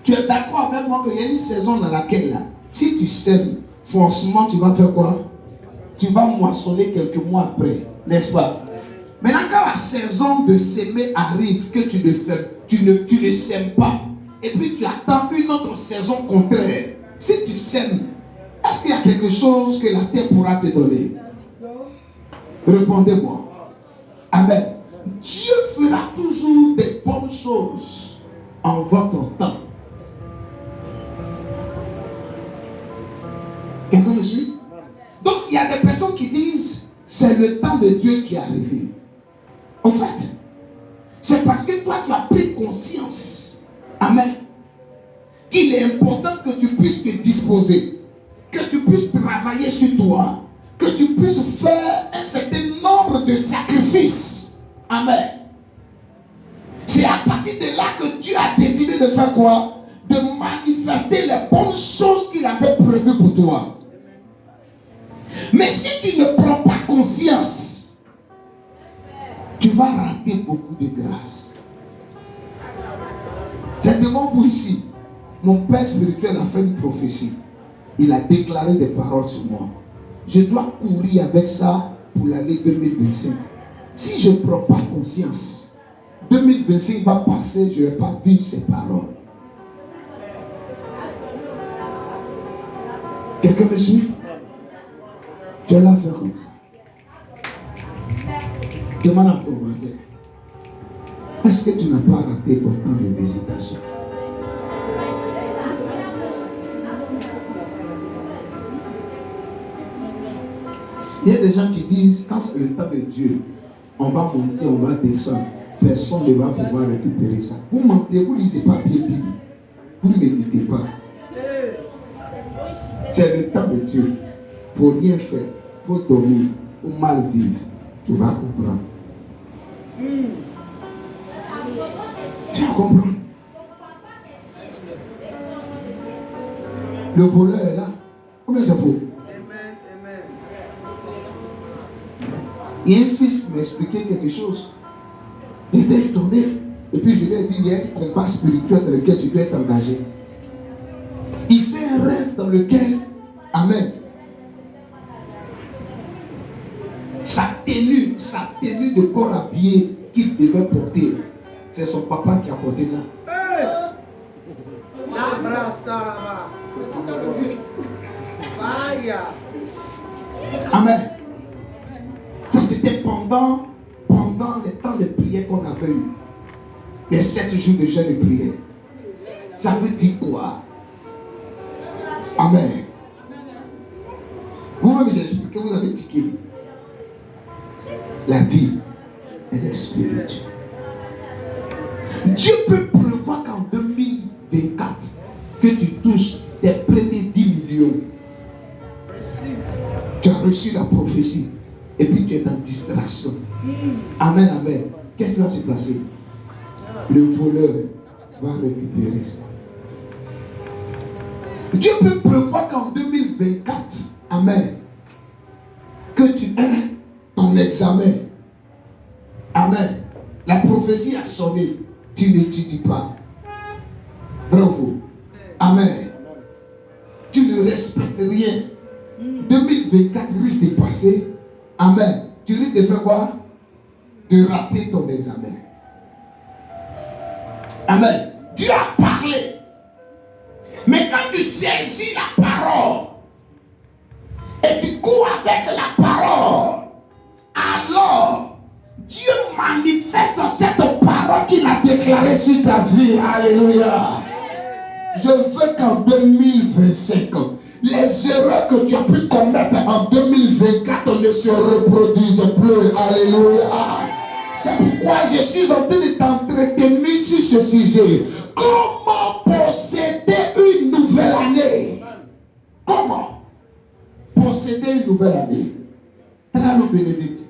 Tu es d'accord avec moi qu'il y a une saison dans laquelle, là, si tu sèmes, forcément tu vas faire quoi? Tu vas moissonner quelques mois après, n'est-ce pas? Maintenant, quand la saison de s'aimer arrive, que tu ne sèmes pas, et puis tu attends une autre saison contraire, si tu sèmes, est-ce qu'il y a quelque chose que la terre pourra te donner? Répondez-moi. Amen. Dieu fera toujours des bonnes choses en votre temps. Quelqu'un me suit? Donc, il y a des personnes qui disent c'est le temps de Dieu qui est arrivé. En fait, c'est parce que toi, tu as pris conscience, amen, qu'il est important que tu puisses te disposer, que tu puisses travailler sur toi, que tu puisses faire un certain nombre de sacrifices. Amen. C'est à partir de là que Dieu a décidé de faire quoi? De manifester les bonnes choses qu'il avait prévues pour toi. Mais si tu ne prends pas conscience, tu vas rater beaucoup de grâce. C'est devant vous ici. Mon père spirituel a fait une prophétie. Il a déclaré des paroles sur moi. Je dois courir avec ça pour l'année 2025. Si je ne prends pas conscience, 2025 va passer, je ne vais pas vivre ces paroles. Quelqu'un me suit? Je vais la faire comme ça. Demande à ton voisin. Est-ce que tu n'as pas raté ton temps de visitation? Il y a des gens qui disent, quand c'est le temps de Dieu, on va monter, on va descendre. personne ne va pouvoir récupérer ça. Vous mentez, vous ne lisez pas bien Bible. Vous ne méditez pas. C'est le temps de Dieu. Il ne faut rien faire. Il faut dormir. Il faut mal vivre. Tu vas comprendre. Tu vas comprendre. Le voleur est là. Combien ça vaut? Il y a un fils qui m'a expliqué quelque chose. J'étais étonné. Et puis je lui ai dit, il y a un combat spirituel dans lequel tu dois être engagé. Il fait un rêve dans lequel, amen, sa tenue de corps habillé qu'il devait porter, c'est son papa qui a porté ça. Amen. Ça c'était pendant les temps de prière qu'on avait eu. Les 7 jours de jeûne de prière. Ça veut dire quoi? Amen. Vous-même, j'ai expliqué, vous avez tiqué. La vie, elle est spirituelle. Dieu peut prévoir qu'en 2024, que tu touches tes premiers 10 millions. Tu as reçu la prophétie. Et puis tu es dans distraction. Amen, amen. Qu'est-ce qui va se passer? Le voleur va récupérer ça. Dieu peut prévoir qu'en 2024, amen, que tu aies ton examen. Amen. La prophétie a sonné. Tu n'étudies pas. Bravo. Amen. Tu ne respectes rien. 2024 risque de passer. Amen. Tu risques de faire quoi? De rater ton examen. Amen. Dieu a parlé. Mais quand tu saisis la parole et tu cours avec la parole, alors Dieu manifeste cette parole qu'il a déclarée sur ta vie. Alléluia. Je veux qu'en 2025, les erreurs que tu as pu commettre en 2024 ne se reproduisent plus. Alléluia. C'est pourquoi je suis en train de t'entretenir sur ce sujet. Comment posséder une nouvelle année? Comment posséder une nouvelle année? Tralo Bénédicte.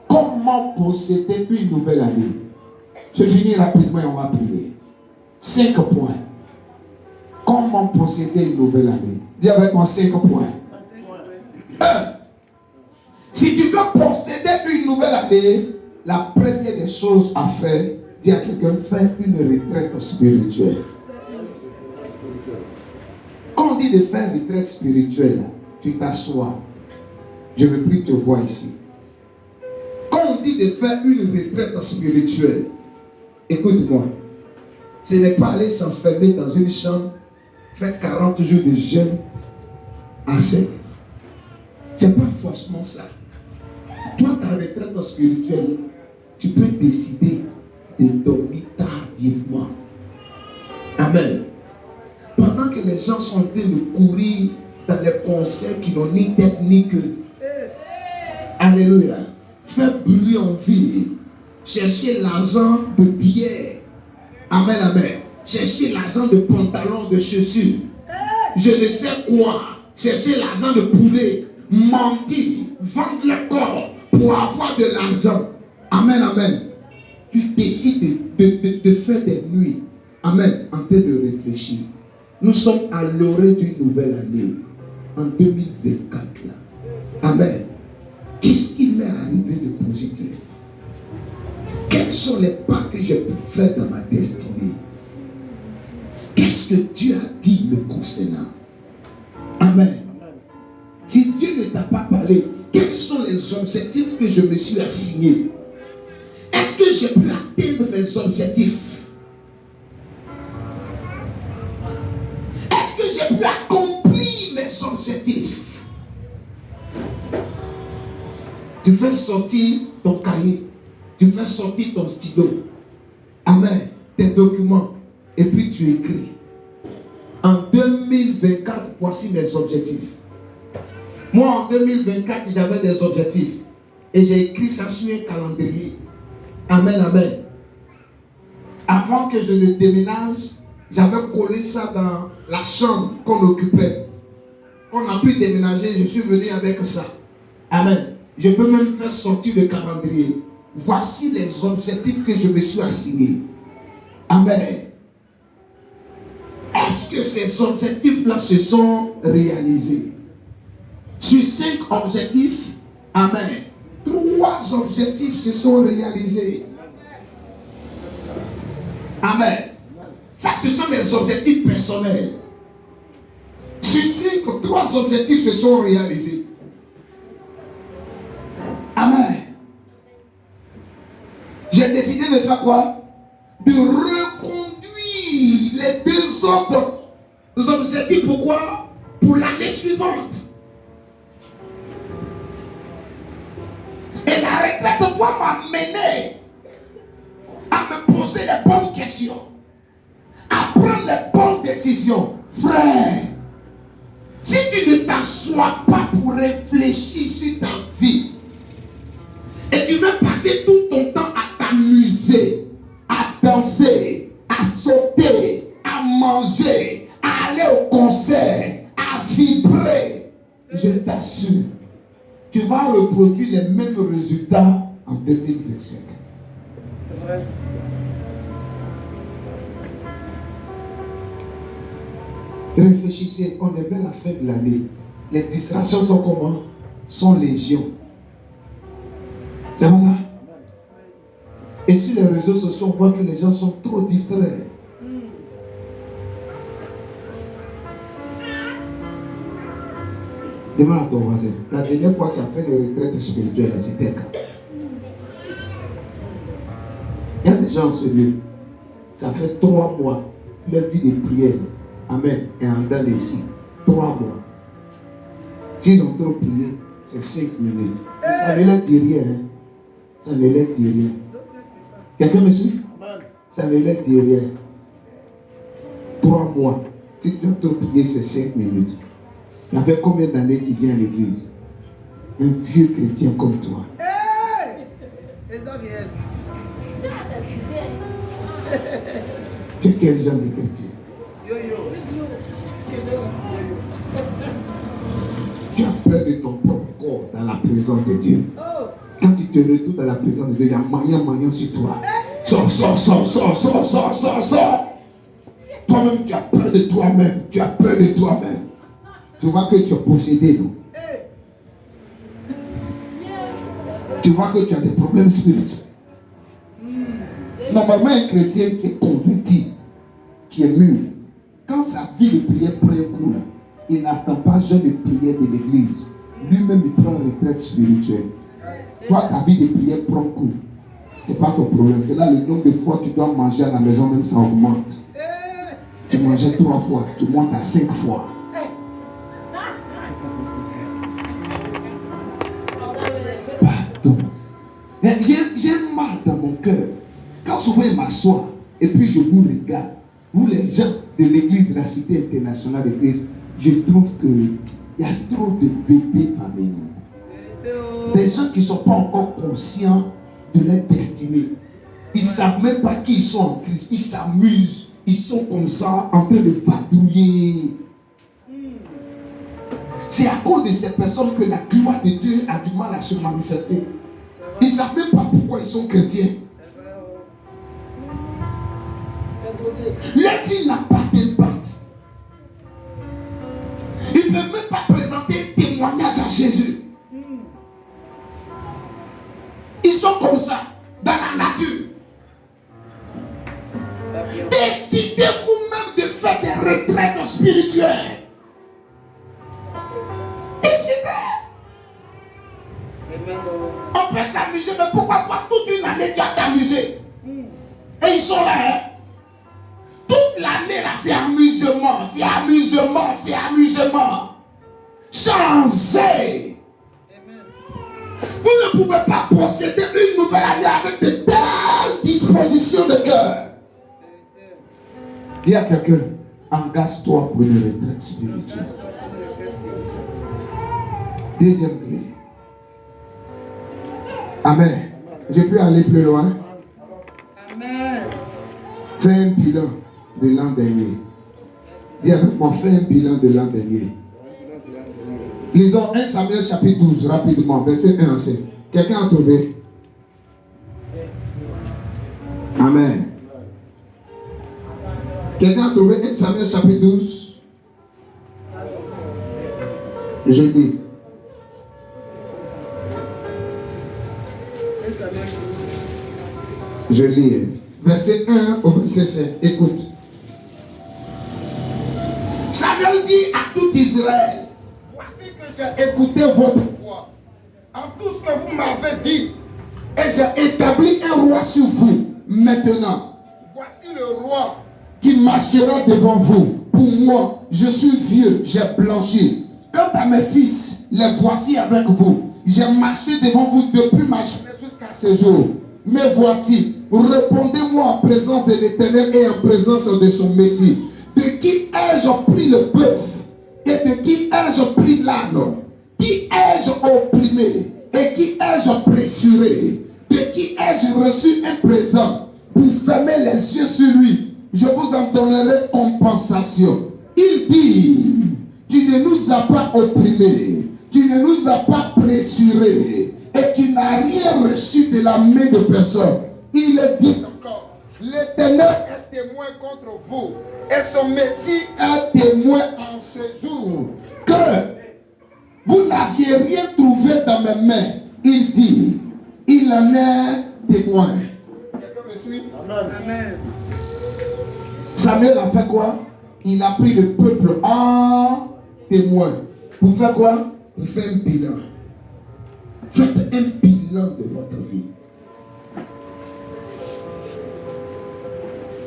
Comment posséder une nouvelle année? Je finis rapidement et on va prier. 5 points. Comment posséder une nouvelle année? Dis avec moi 5 points. 1. Si tu veux posséder une nouvelle année, la première des choses à faire, dis à quelqu'un, fais une retraite spirituelle. Quand on dit de faire une retraite spirituelle, tu t'assois. Je veux plus te voir ici. Quand on dit de faire une retraite spirituelle, écoute-moi, ce n'est pas aller s'enfermer dans une chambre, faire 40 jours de jeûne à sec. Ce n'est pas forcément ça. Toi, ta retraite spirituelle, tu peux décider de dormir tardivement. Amen. Pendant que les gens sont en train de courir dans les concerts qui n'ont ni tête ni queue. Alléluia. Faire bruit en ville. Chercher l'argent de bière. Amen, amen. Chercher l'argent de pantalons, de chaussures. Je ne sais quoi. Chercher l'argent de poulet. Mentir. Vendre le corps pour avoir de l'argent. Amen, amen. Tu décides de faire des nuits. Amen. En train de réfléchir. Nous sommes à l'orée d'une nouvelle année. En 2024 là. Amen. Qu'est-ce qui m'est arrivé de positif? Quels sont les pas que j'ai pu faire dans ma destinée? Qu'est-ce que Dieu a dit me concernant? Amen. Si Dieu ne t'a pas parlé, quels sont les objectifs que je me suis assigné? Est-ce que j'ai pu atteindre mes objectifs? Est-ce que j'ai pu accomplir mes objectifs? Tu fais sortir ton cahier, tu fais sortir ton stylo, amen, tes documents, et puis tu écris. En 2024, voici mes objectifs. Moi, en 2024, j'avais des objectifs. Et j'ai écrit ça sur un calendrier. Amen, amen. Avant que je ne déménage, j'avais collé ça dans la chambre qu'on occupait. Quand on a pu déménager, je suis venu avec ça. Amen. Je peux même faire sortir le calendrier. Voici les objectifs que je me suis assigné. Amen. Est-ce que ces objectifs-là se sont réalisés? Sur 5 objectifs, amen. 3 objectifs se sont réalisés. Amen. Ça, ce sont des objectifs personnels. Sur 5, 3 objectifs se sont réalisés. Amen. J'ai décidé de faire quoi? De reconduire les 2 autres objectifs. Pourquoi? Pour l'année suivante. Et la retraite doit m'amener à me poser les bonnes questions, à prendre les bonnes décisions. Frère, si tu ne t'assois pas pour réfléchir sur ta vie, et tu veux passer tout ton temps à t'amuser, à danser, à sauter, à manger, à aller au concert, à vibrer, je t'assure, tu vas reproduire les mêmes résultats en 2025. C'est vrai. Réfléchissez, on est vers la fin de l'année. Les distractions sont comment? Sont légion. C'est pas ça? Et sur les réseaux sociaux, on voit que les gens sont trop distraits. Demande à ton voisin. La dernière fois que tu as fait une retraite spirituelle, c'était quand? Il y a des gens en ce lieu. Ça fait 3 mois. Leur vie de prière. Amen. Et en dedans ici. 3 mois. S'ils ont trop prié, c'est 5 minutes. Ça ne leur dit rien. Hein? Ça ne leur dit rien. Quelqu'un me suit? Ça ne leur dit rien. 3 mois. Si tu as trop prié, c'est 5 minutes. Il y avait combien d'années tu viens à l'église? Un vieux chrétien comme toi. Les hommes, yes. Tu es quel genre de chrétien? Yo-yo. Tu as peur de ton propre corps dans la présence de Dieu. Oh. Quand tu te retrouves dans la présence de Dieu, il y a moyen sur toi. Sors. Toi-même, tu as peur de toi-même. Tu as peur de toi-même. Tu vois que tu es possédé, non? Tu vois que tu as des problèmes spirituels. Normalement, un chrétien qui est converti, qui est mûr, quand sa vie de prière prend un coup, là, il n'attend pas jeûne de prière de l'église. Lui-même, il prend une retraite spirituelle. Toi, ta vie de prière prend coup. Ce n'est pas ton problème. C'est là le nombre de fois que tu dois manger à la maison, même ça augmente. Tu mangeais 3 fois, tu montes à 5 fois. Pardon. J'ai mal dans mon cœur. Quand souvent il m'assoit et puis je vous regarde, vous les gens de l'église, la cité internationale de Christ, je trouve qu'il y a trop de bébés parmi nous. Des gens qui ne sont pas encore conscients de leur destinée. Ils ne savent même pas qui ils sont en Christ. Ils s'amusent. Ils sont comme ça en train de vadrouiller. C'est à cause de ces personnes que la gloire de Dieu a du mal à se manifester. Ils ne savent même pas pourquoi ils sont chrétiens. Leur vie n'a pas d'impact. Ils ne peuvent même pas présenter un témoignage à Jésus. Ils sont comme ça, dans la nature. Décidez vous-même de faire des retraites spirituelles. Décidez. On peut s'amuser, mais pourquoi toi, toute une année, tu vas t'amuser? Et ils sont là, hein? Toute l'année, là, c'est amusement, c'est amusement, c'est amusement. Changez. Vous ne pouvez pas posséder une nouvelle année avec de telles dispositions de cœur. Dis à quelqu'un, engage-toi pour une retraite spirituelle. Deuxième clé. Amen. Je peux aller plus loin. Amen. Fais un bilan de l'an dernier. Dis avec moi, fais un bilan de l'an dernier. Lisons 1 Samuel chapitre 12, rapidement, verset 1 à 5. Quelqu'un a trouvé? Amen. Quelqu'un a trouvé 1 Samuel chapitre 12? Je lis. Je lis. Verset 1 au verset 5. Écoute. Samuel dit à tout Israël, voici que j'ai écouté votre voix en tout ce que vous m'avez dit, et j'ai établi un roi sur vous. Maintenant, voici le roi qui marchera devant vous. Pour moi, je suis vieux, j'ai blanchi. Quant à mes fils, les voici avec vous. J'ai marché devant vous depuis ma jeunesse jusqu'à ce jour. Mais voici, répondez-moi en présence de l'Éternel et en présence de son Messie. De qui ai-je pris le bœuf et de qui ai-je pris l'âne? Qui ai-je opprimé et qui ai-je pressuré? De qui ai-je reçu un présent pour fermer les yeux sur lui? Je vous en donnerai compensation. Il dit, tu ne nous as pas opprimés, tu ne nous as pas pressurés et tu n'as rien reçu de la main de personne. Il dit encore, l'Éternel est témoin contre vous et son Messie est témoin en ce jour que vous n'aviez rien trouvé dans mes mains. Il dit, il en est témoin. Quelqu'un me suit? Amen. Samuel a fait quoi? Il a pris le peuple en témoin. Pour faire quoi? Pour faire un bilan. Faites un bilan de votre vie.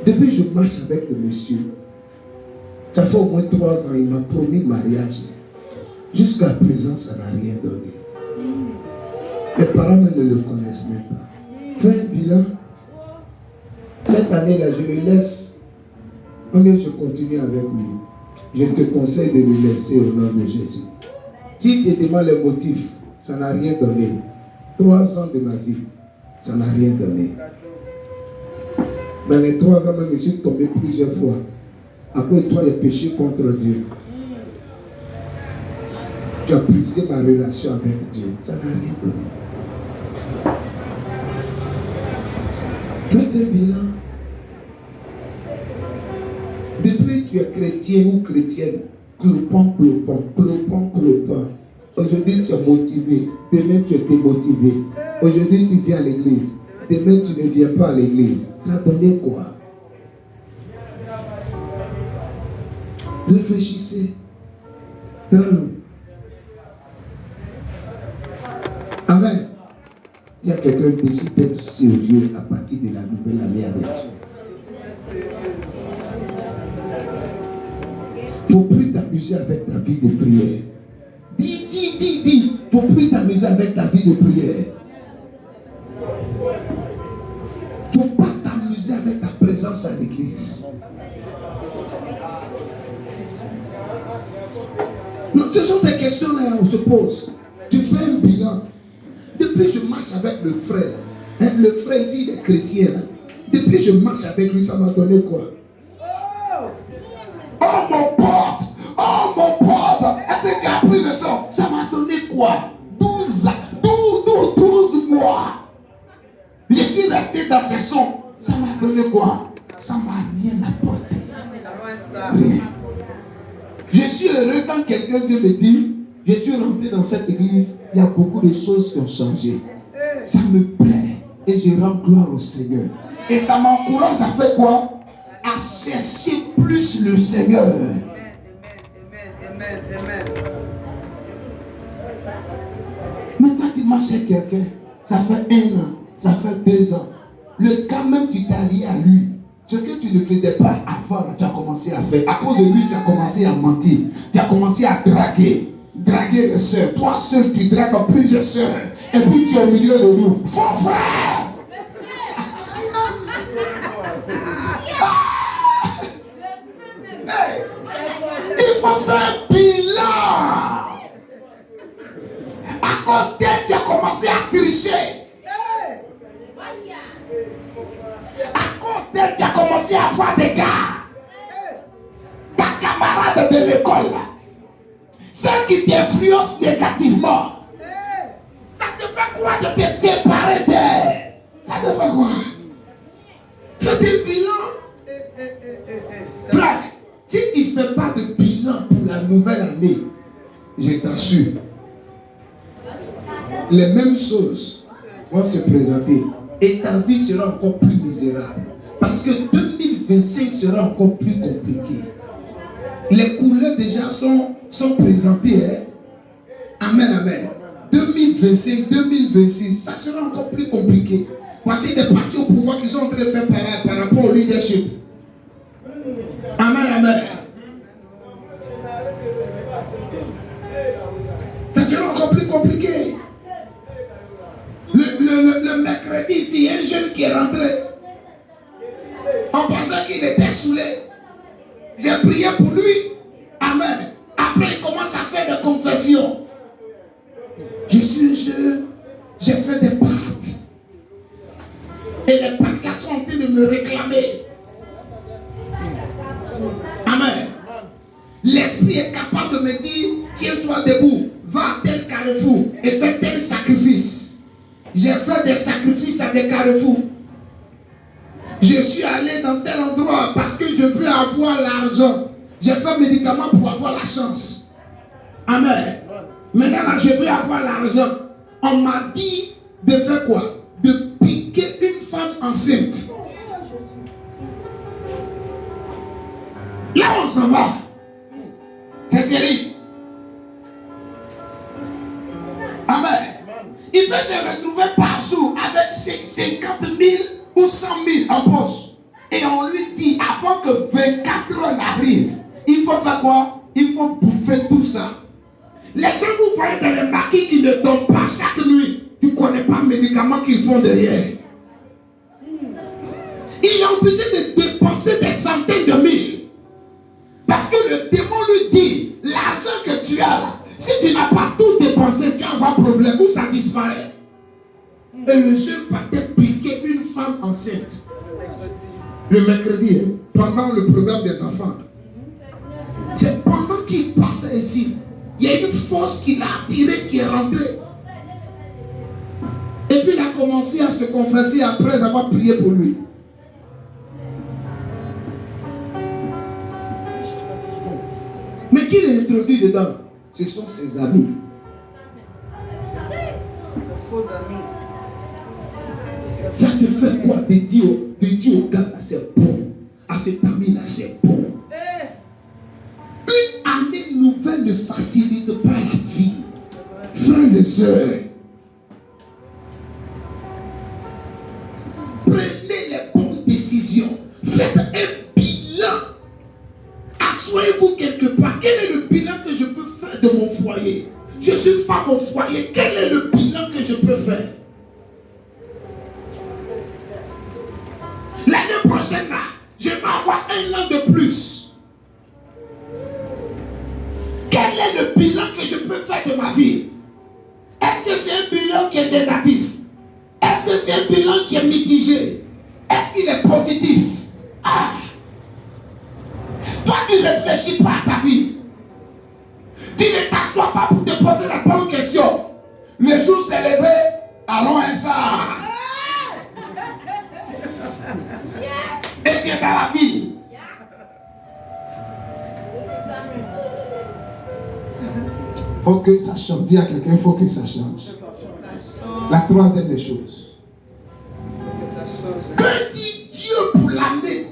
Depuis je marche avec le monsieur, ça fait au moins 3 ans, il m'a promis le mariage. Jusqu'à présent, ça n'a rien donné. Les parents ne le connaissent même pas. Fais un bilan. Cette année-là, je le laisse. Combien je continue avec lui? Je te conseille de le laisser au nom de Jésus. Si tu te demandes le motif, ça n'a rien donné. 3 ans de ma vie, ça n'a rien donné. Dans les 3 ans, même, je suis tombé plusieurs fois. À cause de toi, j'ai péché contre Dieu. Tu as brisé ma relation avec Dieu. Ça n'a rien donné. Faites un bilan. Depuis que tu es chrétien ou chrétienne, clopant. Aujourd'hui, tu es motivé. Demain, tu es démotivé. Aujourd'hui, tu viens à l'église. Demain, tu ne viens pas à l'église. Ça a donné quoi? Réfléchissez. Amen. Il y a quelqu'un qui décide d'être sérieux à partir de la nouvelle année avec Dieu. Il ne faut plus t'amuser avec ta vie de prière. Dis. Il ne faut plus t'amuser avec ta vie de prière. Il ne faut pas t'amuser avec ta présence à l'église. Non, ce sont des questions là on se pose. Tu fais un bilan. Depuis je marche avec le frère. Le frère il dit il est chrétien. Depuis je marche avec lui, ça m'a donné quoi? Oh mon pote! Oh mon pote! Est-ce que tu as pris le sang? Ça m'a donné quoi? 12 mois. Je suis resté dans ces sons. Ça m'a donné quoi? Ça m'a rien apporté. Rien. Je suis heureux quand quelqu'un vient me dire, je suis rentré dans cette église, il y a beaucoup de choses qui ont changé. Ça me plaît et je rends gloire au Seigneur. Et ça m'encourage à faire quoi? À chercher plus le Seigneur. Amen. Mais quand tu marches avec quelqu'un, ça fait 1 an, ça fait 2 ans. Le cas même tu t'es allié à lui. Ce que tu ne faisais pas avant, tu as commencé à faire. À cause de lui, tu as commencé à mentir. Tu as commencé à draguer. Draguer les soeurs. Toi seul, tu dragues plusieurs soeurs. Et puis tu es au milieu de nous. Faux frère! Hey, il faut faire un bilan. À cause d'elle, tu as commencé à tricher. À cause mortel, tu as commencé à avoir des gars. Ta camarade de l'école, celle qui t'influence négativement. Ça te fait quoi de te séparer d'elle? Ça te fait quoi? Fais des bilans. Frère, si tu ne fais pas de bilan pour la nouvelle année, je t'assure, les mêmes choses vont se présenter et ta vie sera encore plus misérable. Parce que 2025 sera encore plus compliqué. Les couleurs déjà sont présentées. Hein? Amen, amen. 2025, 2026, ça sera encore plus compliqué. Voici des partis au pouvoir qui sont en train de faire par rapport au leadership. Amen, amen. Ça sera encore plus compliqué. Le mercredi, ici, il y a un jeune qui est rentré. On pensait qu'il était saoulé. J'ai prié pour lui. Amen. Après, il commence à faire des confessions. Je suis jeune. J'ai fait des pactes. Et les pactes là sont en train de me réclamer. Amen. L'esprit est capable de me dire, tiens-toi debout, va à tel carrefour et fais tel sacrifice. J'ai fait des sacrifices à des carrefours. Je suis allé dans tel endroit parce que je veux avoir l'argent. J'ai fait un médicament pour avoir la chance. Amen. Maintenant, là, je veux avoir l'argent. On m'a dit de faire quoi? De piquer une femme enceinte. Là, on s'en va. C'est terrible. Amen. Il peut se retrouver par jour avec 50 000 ou 100 000 en poche. Et on lui dit, avant que 24 heures n'arrivent, il faut faire quoi? Il faut bouffer tout ça. Les gens que vous voyez dans les maquis qui ne dorment pas chaque nuit, tu ne connais pas le médicament qu'ils font derrière. Il est obligé de dépenser des centaines de mille. Parce que le démon lui dit, l'argent que tu as là, si tu n'as pas tout dépensé, tu vas avoir problème ou ça disparaît. Et le jeune partait piquer une femme enceinte. Le mercredi, pendant le programme des enfants. C'est pendant qu'il passait ici. Il y a une force qui l'a attiré, qui est rentrée. Et puis il a commencé à se confesser après avoir prié pour lui. Mais qui l'a introduit dedans? Ce sont ses amis. Faux amis. Ça te fait quoi de dire au gars là c'est bon, à cet ami là c'est bon. Une année nouvelle ne facilite pas la vie. Frères et sœurs, prenez les bonnes décisions. Faites un bilan. Assoyez-vous quelque part. Quel est le bilan que je peux faire de mon foyer? Je suis femme au foyer. Quel est le bilan que je peux faire? L'année prochaine, là, je vais avoir 1 an de plus. Quel est le bilan que je peux faire de ma vie? Est-ce que c'est un bilan qui est négatif? Est-ce que c'est un bilan qui est mitigé? Est-ce qu'il est positif? Ah! Toi, tu ne réfléchis pas à ta vie. Tu ne t'assois pas pour te poser la bonne question. Le jour s'est levé, allons à ça. Et tu es dans la vie. Faut que ça change. Dis à quelqu'un, il faut que ça change. La troisième des choses. Que dit Dieu pour l'année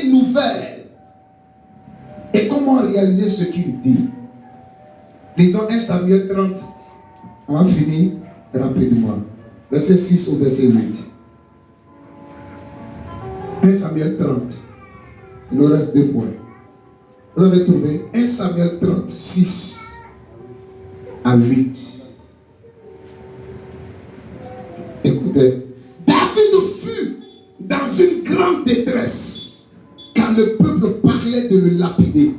nouvelle? Et comment réaliser ce qu'il dit? Lisons 1 Samuel 30. On va finir rapidement. Verset 6 au verset 8. 1 Samuel 30. Il nous reste 2 points. Vous avez trouvé 1 Samuel 30, 6 à 8. Écoutez, David fut dans une grande détresse quand le peuple parlait de le lapider.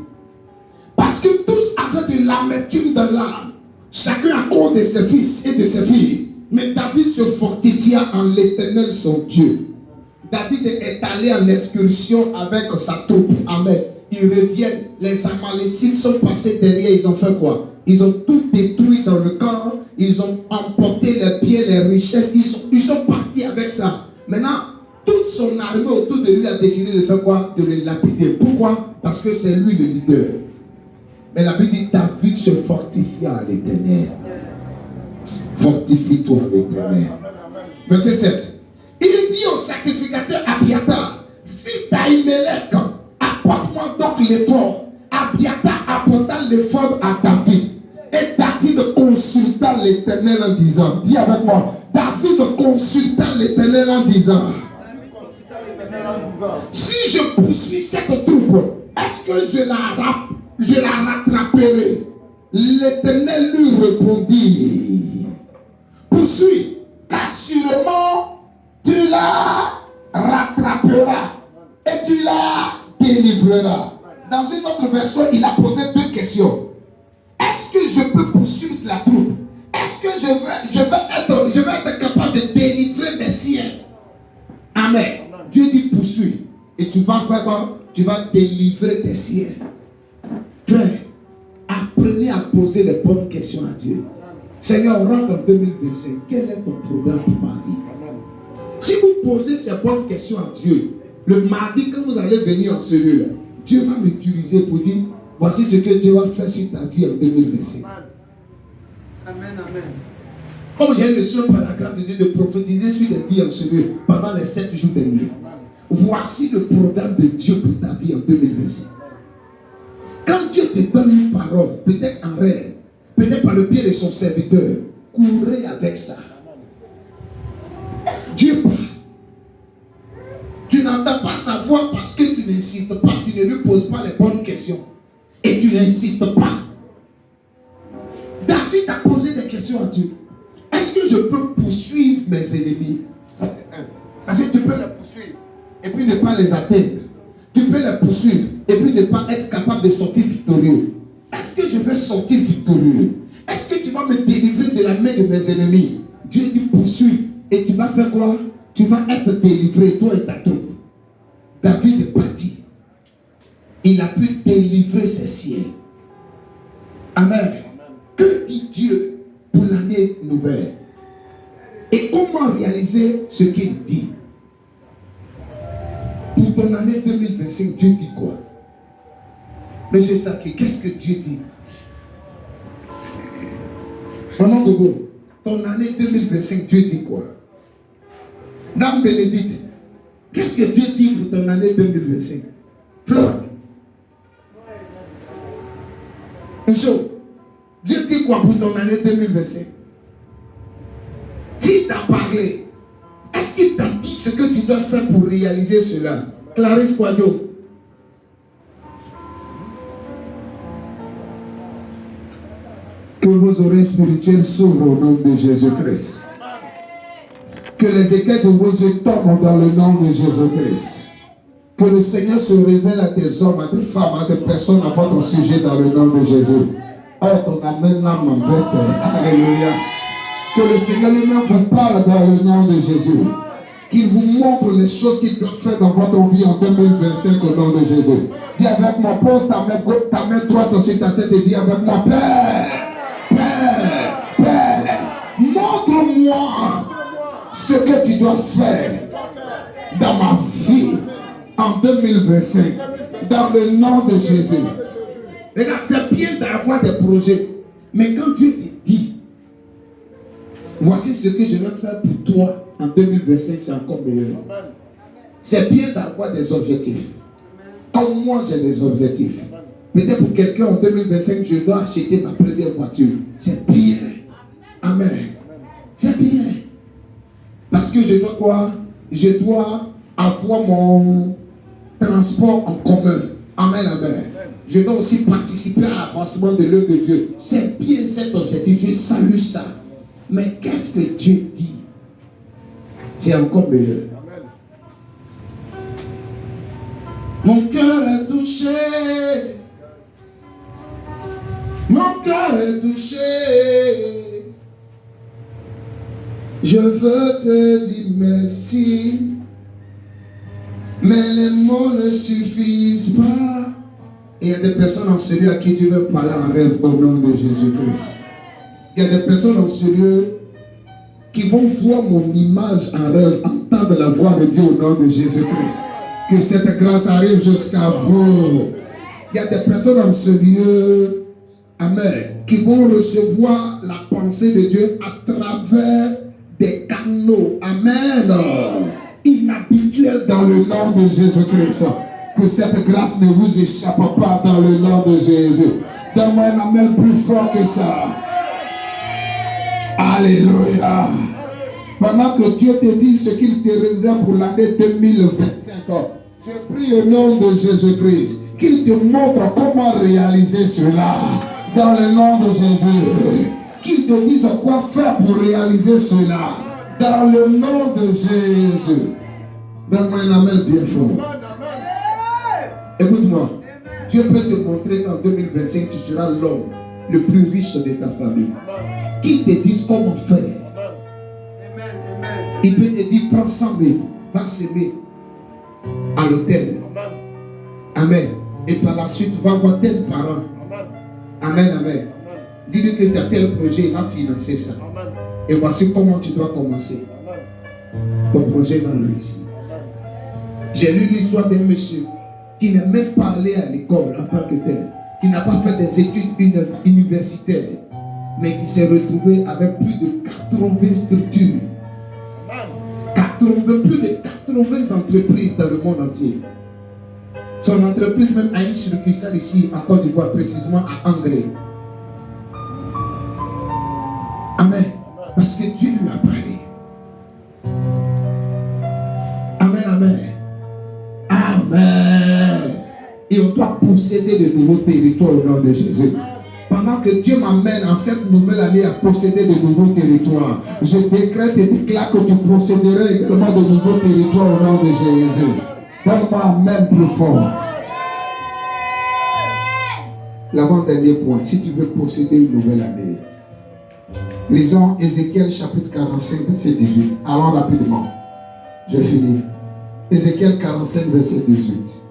Parce que tous avaient de l'amertume dans l'âme, chacun à cause de ses fils et de ses filles. Mais David se fortifia en l'Éternel son Dieu. David est allé en excursion avec sa troupe. Amen. Ils reviennent. Les Amalécites sont passés derrière. Ils ont fait quoi? Ils ont tout détruit dans le camp. Ils ont emporté les biens, les richesses. Ils sont partis avec ça. Maintenant, toute son armée autour de lui a décidé de faire quoi? De le lapider. Pourquoi? Parce que c'est lui le leader. Mais la Bible dit David se fortifia à l'Éternel. Fortifie-toi à l'Éternel. Verset 7. Il dit au sacrificateur Abiathar, fils d'Ahimelech, apporte-moi donc l'éphod. Abiathar apporta l'éphod à David. Et David consulta l'Éternel en disant, dis avec moi, David consulta l'Éternel en disant, si je poursuis cette troupe, est-ce que je la rattraperai? L'Éternel lui répondit, poursuis, car sûrement tu la rattraperas et tu la délivreras. Dans une autre version, il a posé deux questions. Est-ce que je peux poursuivre la troupe? Est-ce que je vais être capable de délivrer mes siens? Amen. Dieu dit poursuis. Et tu vas faire quoi? Tu vas délivrer tes siens. Frère, apprenez à poser les bonnes questions à Dieu. Seigneur, on rentre en 2025. Quel est ton programme pour ma vie? Si vous posez ces bonnes questions à Dieu, le mardi, quand vous allez venir en cellule, Dieu va m'utiliser pour dire, voici ce que Dieu va faire sur ta vie en 2025. Amen, amen. Comme j'ai reçu par la grâce de Dieu de prophétiser sur les vies en cellule pendant les 7 jours derniers. Voici le programme de Dieu pour ta vie en 2025. Quand Dieu te donne une parole, peut-être en rêve, peut-être par le pied de son serviteur, courez avec ça. Dieu parle. Tu n'entends pas sa voix parce que tu n'insistes pas, tu ne lui poses pas les bonnes questions. Et tu n'insistes pas. David a posé des questions à Dieu. Est-ce que je peux poursuivre mes ennemis? Ça c'est un. Parce que tu peux les poursuivre et puis ne pas les atteindre. Tu peux les poursuivre et puis ne pas être capable de sortir victorieux. Est-ce que je vais sortir victorieux? Est-ce que tu vas me délivrer de la main de mes ennemis? Dieu dit poursuis. Et tu vas faire quoi? Tu vas être délivré, toi et ta troupe. David est parti. Il a pu délivrer ses siens. Amen. Que dit Dieu pour l'année nouvelle? Et comment réaliser ce qu'il dit? Pour ton année 2025, Dieu dit quoi? Monsieur Saki, qu'est-ce que Dieu dit? Maman Gogo, ton année 2025, Dieu dit quoi? Dame Bénédicte, qu'est-ce que Dieu dit pour ton année 2025? Fleur. Monsieur, Dieu dit quoi pour ton année 2025? S'il t'a parlé, est-ce qu'il t'a dit ce que tu dois faire pour réaliser cela? Clarisse Quadio. Que vos oreilles spirituelles s'ouvrent au nom de Jésus-Christ. Que les écailles de vos yeux tombent dans le nom de Jésus-Christ. Que le Seigneur se révèle à des hommes, à des femmes, à des personnes à votre sujet dans le nom de Jésus. Oh, ton amen là m'embête. Alléluia. Que le Seigneur lui-même vous parle dans le nom de Jésus. Qu'il vous montre les choses qu'il doit faire dans votre vie en 2025 au nom de Jésus. Dis avec moi, pose ta main droite sur ta tête et dis avec moi, Père, Père, Père, montre-moi ce que tu dois faire dans ma vie en 2025 dans le nom de Jésus. Regarde, c'est bien d'avoir des projets, mais quand Dieu te dit voici ce que je vais faire pour toi en 2025, c'est encore meilleur. C'est bien d'avoir des objectifs. Comme moi j'ai des objectifs. Peut-être pour quelqu'un en 2025, je dois acheter ma première voiture. C'est bien. Amen. C'est bien. Parce que je dois quoi? Je dois avoir mon transport en commun. Amen, amen. Je dois aussi participer à l'avancement de l'œuvre de Dieu. C'est bien cet objectif. Je salue ça. Mais qu'est-ce que Dieu dit? C'est encore meilleur. Mon cœur est touché. Mon cœur est touché. Je veux te dire merci Mais les mots ne suffisent pas. Et il y a des personnes en ce lieu à qui Dieu veut parler en rêve au nom de Jésus-Christ. Il y a des personnes en ce lieu qui vont voir mon image en rêve, entendre la voix de Dieu au nom de Jésus-Christ. Que cette grâce arrive jusqu'à vous. Il y a des personnes en ce lieu, amen, qui vont recevoir la pensée de Dieu à travers des canaux, amen, inhabituels dans le nom de Jésus-Christ. Que cette grâce ne vous échappe pas dans le nom de Jésus. Donne-moi un amen plus fort que ça. Alléluia. Pendant que Dieu te dit ce qu'il te réserve pour l'année 2025, je prie au nom de Jésus-Christ qu'il te montre comment réaliser cela dans le nom de Jésus. Qu'il te dise quoi faire pour réaliser cela dans le nom de Jésus. Donne-moi un amen bien fort. Écoute-moi, Dieu peut te montrer qu'en 2025 tu seras l'homme le plus riche de ta famille. Qu'il te dise comment faire. Il peut te dire prends 100 000, va s'aimer à l'hôtel. Amen. Et par la suite, va voir tel parent. Amen, amen. Dis-lui que tu as tel projet, il va financer ça. Et voici comment tu dois commencer. Ton projet va réussir. J'ai lu l'histoire d'un monsieur qui n'est même pas allé à l'école en tant que tel, qui n'a pas fait des études universitaires, mais qui s'est retrouvé avec plus de 80 structures. Plus de 80 entreprises dans le monde entier. Son entreprise même a une succursale ici en Côte d'Ivoire, précisément à Angré. Amen. Parce que Dieu lui a parlé. Amen, amen. Amen. Et on doit posséder de nouveaux territoires au nom de Jésus. Pendant que Dieu m'amène en cette nouvelle année à posséder de nouveaux territoires, je décrète et déclare que tu posséderas également de nouveaux territoires au nom de Jésus. Donne-moi amen plus fort. L'avant-dernier point, si tu veux posséder une nouvelle année, lisons Ézéchiel chapitre 45, verset 18. Allons rapidement. Je finis. Ézéchiel 45, verset 18.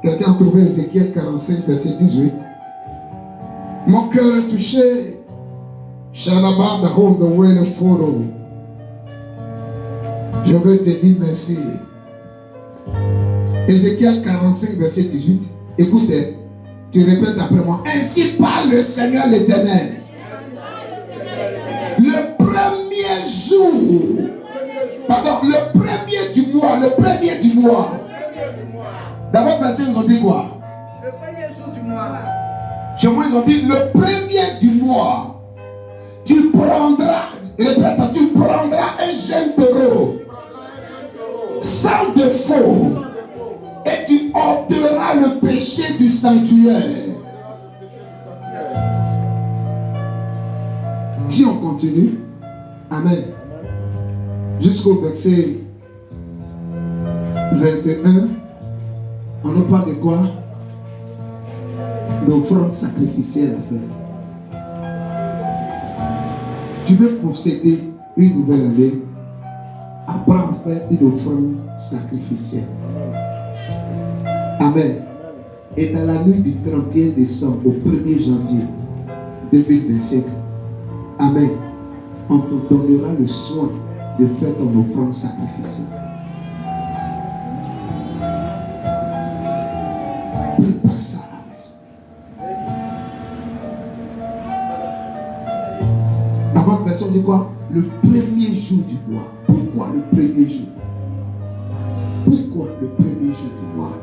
Quelqu'un a trouvé Ézéchiel 45, verset 18? Mon cœur est touché. Je veux te dire merci. Ézéchiel 45, verset 18. Écoutez, tu répètes après moi. Ainsi parle le Seigneur l'Éternel. Le premier jour, pardon, le premier du mois, le premier du mois. D'abord, verset, ils ont dit quoi? Le premier jour du mois. Chez moi, ils ont dit le premier du mois. Tu prendras, répète, tu prendras un jeune taureau sans défaut et tu ôteras le péché du sanctuaire. Si on continue, amen, jusqu'au verset 21, on nous parle de quoi? D'offrande sacrificielle à faire. Tu veux posséder une nouvelle année, apprends à faire une offrande sacrificielle. Amen. Et dans la nuit du 31 décembre au 1er janvier 2025, amen, on te donnera le soin de faire ton offrande sacrificielle. Prépare ça. Votre version dit quoi? Le premier jour du mois. Pourquoi le premier jour? Pourquoi le premier jour du mois?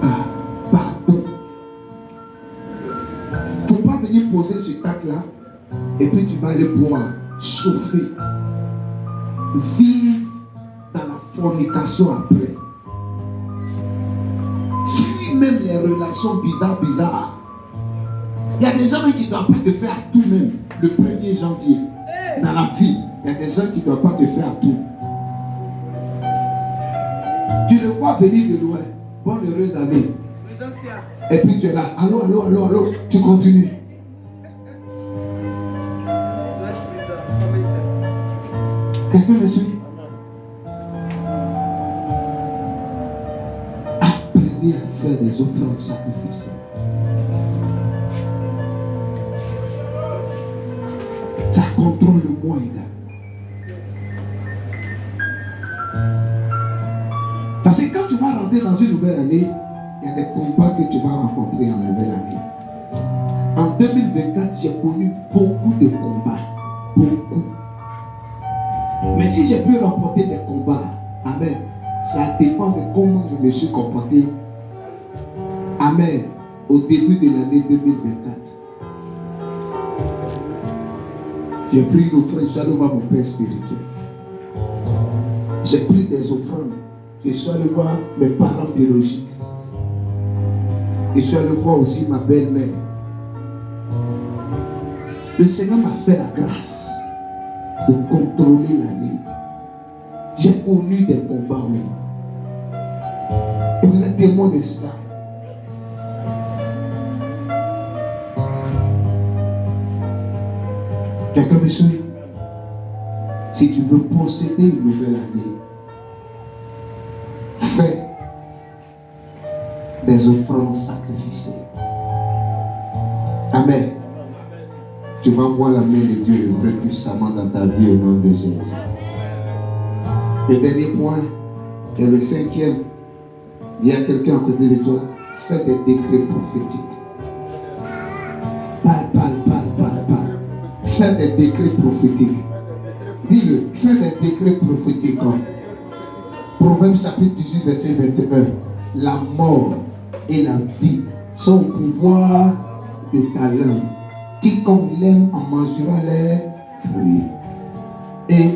Ah, pardon. Il ne faut pas venir poser ce tac-là et puis tu vas aller boire, chauffer, vivre dans la fornication après. Fuis même les relations bizarres. Il y a des gens qui ne doivent pas te faire à tout même le 1er janvier. Dans la vie, il y a des gens qui ne doivent pas te faire à tout. Tu le vois venir de loin. Bonne heureuse année. Et puis tu es là. Allô. Tu continues. Quelqu'un me suit? faire des offrandes sacrificielles. Ça contrôle le moi également. Parce que quand tu vas rentrer dans une nouvelle année, il y a des combats que tu vas rencontrer en nouvelle année. En 2024, j'ai connu beaucoup de combats. Beaucoup. Mais si j'ai pu remporter des combats, amen, ça dépend de comment je me suis comporté. Amen. Au début de l'année 2024. J'ai pris une offrande, je suis allé voir mon père spirituel. J'ai pris des offrandes. Je suis allé voir mes parents biologiques. Je suis allé voir aussi ma belle-mère. Le Seigneur m'a fait la grâce de contrôler l'année. J'ai connu des combats. Et vous êtes témoin de cela. Quelqu'un me suit? Si tu veux posséder une nouvelle année, fais des offrandes sacrificielles. Amen. Tu vas voir la main de Dieu œuvrer puissamment dans ta vie au nom de Jésus. Le dernier point, et le cinquième, dis à quelqu'un à côté de toi, fais des décrets prophétiques. Parle. Fais des décrets prophétiques. Dis-le, fais des décrets prophétiques. Proverbe chapitre 18, verset 21. La mort et la vie sont au pouvoir de ta langue. Quiconque l'aime en mangera les fruits. Et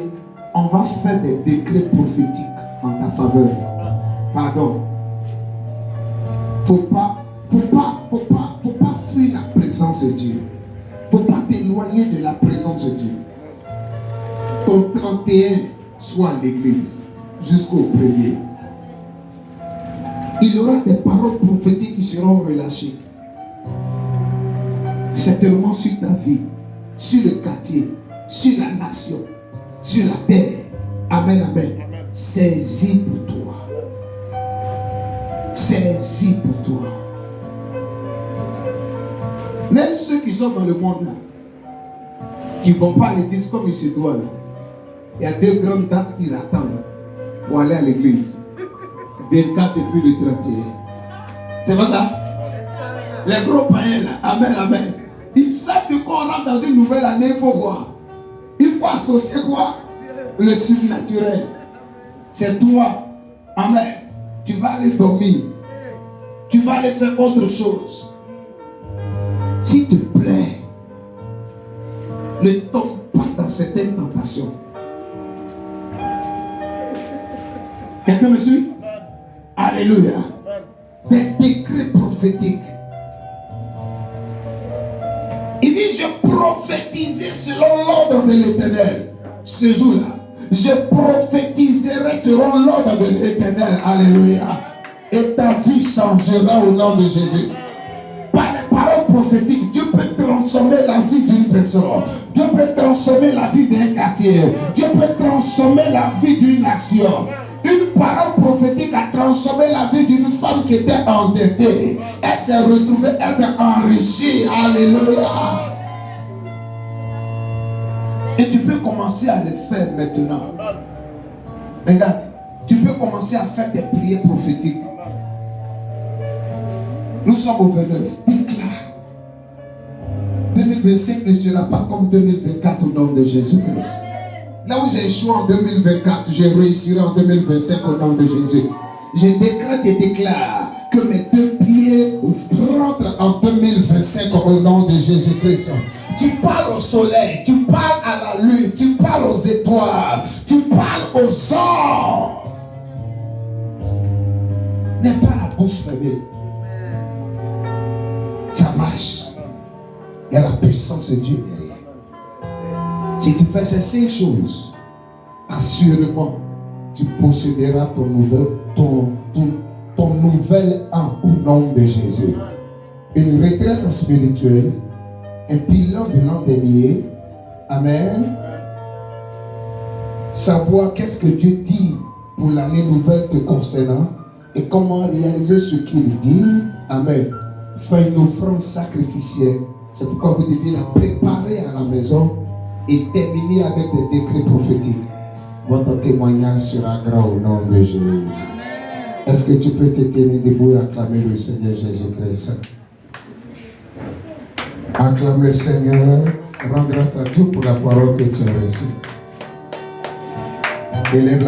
on va faire des décrets prophétiques en ta faveur. Pardon. Faut pas fuir la présence de Dieu. Faut pas t'éloigner de la présence de Dieu. Ton 31 soit à l'église jusqu'au 1er. Il y aura des paroles prophétiques qui seront relâchées. Certainement sur ta vie, sur le quartier, sur la nation, sur la terre. Amen, amen. Saisis pour toi. Saisis pour toi. Même ceux qui sont dans le monde là, qui ne vont pas à l'église comme ils se doivent, il y a 2 grandes dates qu'ils attendent pour aller à l'église. 24 et puis le 31. C'est pas ça? Les gros païens là, amen, amen. Ils savent que quand on rentre dans une nouvelle année, il faut voir. Il faut associer quoi? Le surnaturel. C'est toi. Amen. Tu vas aller dormir. Tu vas aller faire autre chose. S'il te plaît, ne tombe pas dans certaines tentations. Quelqu'un me suit? Alléluia. Des décrets prophétiques. Il dit, je prophétisais selon l'ordre de l'Éternel. Ce jour-là, je prophétiserai selon l'ordre de l'Éternel. Alléluia. Et ta vie changera au nom de Jésus. Par les paroles prophétiques, Dieu peut transformer la vie d'une personne. Dieu peut transformer la vie d'un quartier. Dieu peut transformer la vie d'une nation. Une parole prophétique a transformé la vie d'une femme qui était endettée. Elle s'est retrouvée être enrichie. Alléluia. Et tu peux commencer à le faire maintenant. Regarde, tu peux commencer à faire des prières prophétiques. Nous sommes au 29. Déclare. 2025 ne sera pas comme 2024 au nom de Jésus-Christ. Là où j'ai échoué en 2024, je réussirai en 2025 au nom de Jésus. Je décrète et déclare que mes 2 pieds rentrent en 2025 au nom de Jésus-Christ. Tu parles au soleil, tu parles à la lune, tu parles aux étoiles, tu parles aux ordres. N'aie pas la bouche fermée. Ça marche. Il y a la puissance de Dieu derrière. Si tu fais ces 5 choses, assurément, tu posséderas ton nouvel an au nom de Jésus. Une retraite spirituelle, un bilan de l'an dernier. Amen. Savoir qu'est-ce que Dieu dit pour l'année nouvelle te concernant Et comment réaliser ce qu'il dit? Amen. Faire une offrande sacrificielle. C'est pourquoi vous devez la préparer à la maison et terminer avec des décrets prophétiques. Votre témoignage sera grand au nom de Jésus. Est-ce que tu peux te tenir debout et acclamer le Seigneur Jésus-Christ? Acclame le Seigneur. Rends grâce à Dieu pour la parole que tu as reçue. Élève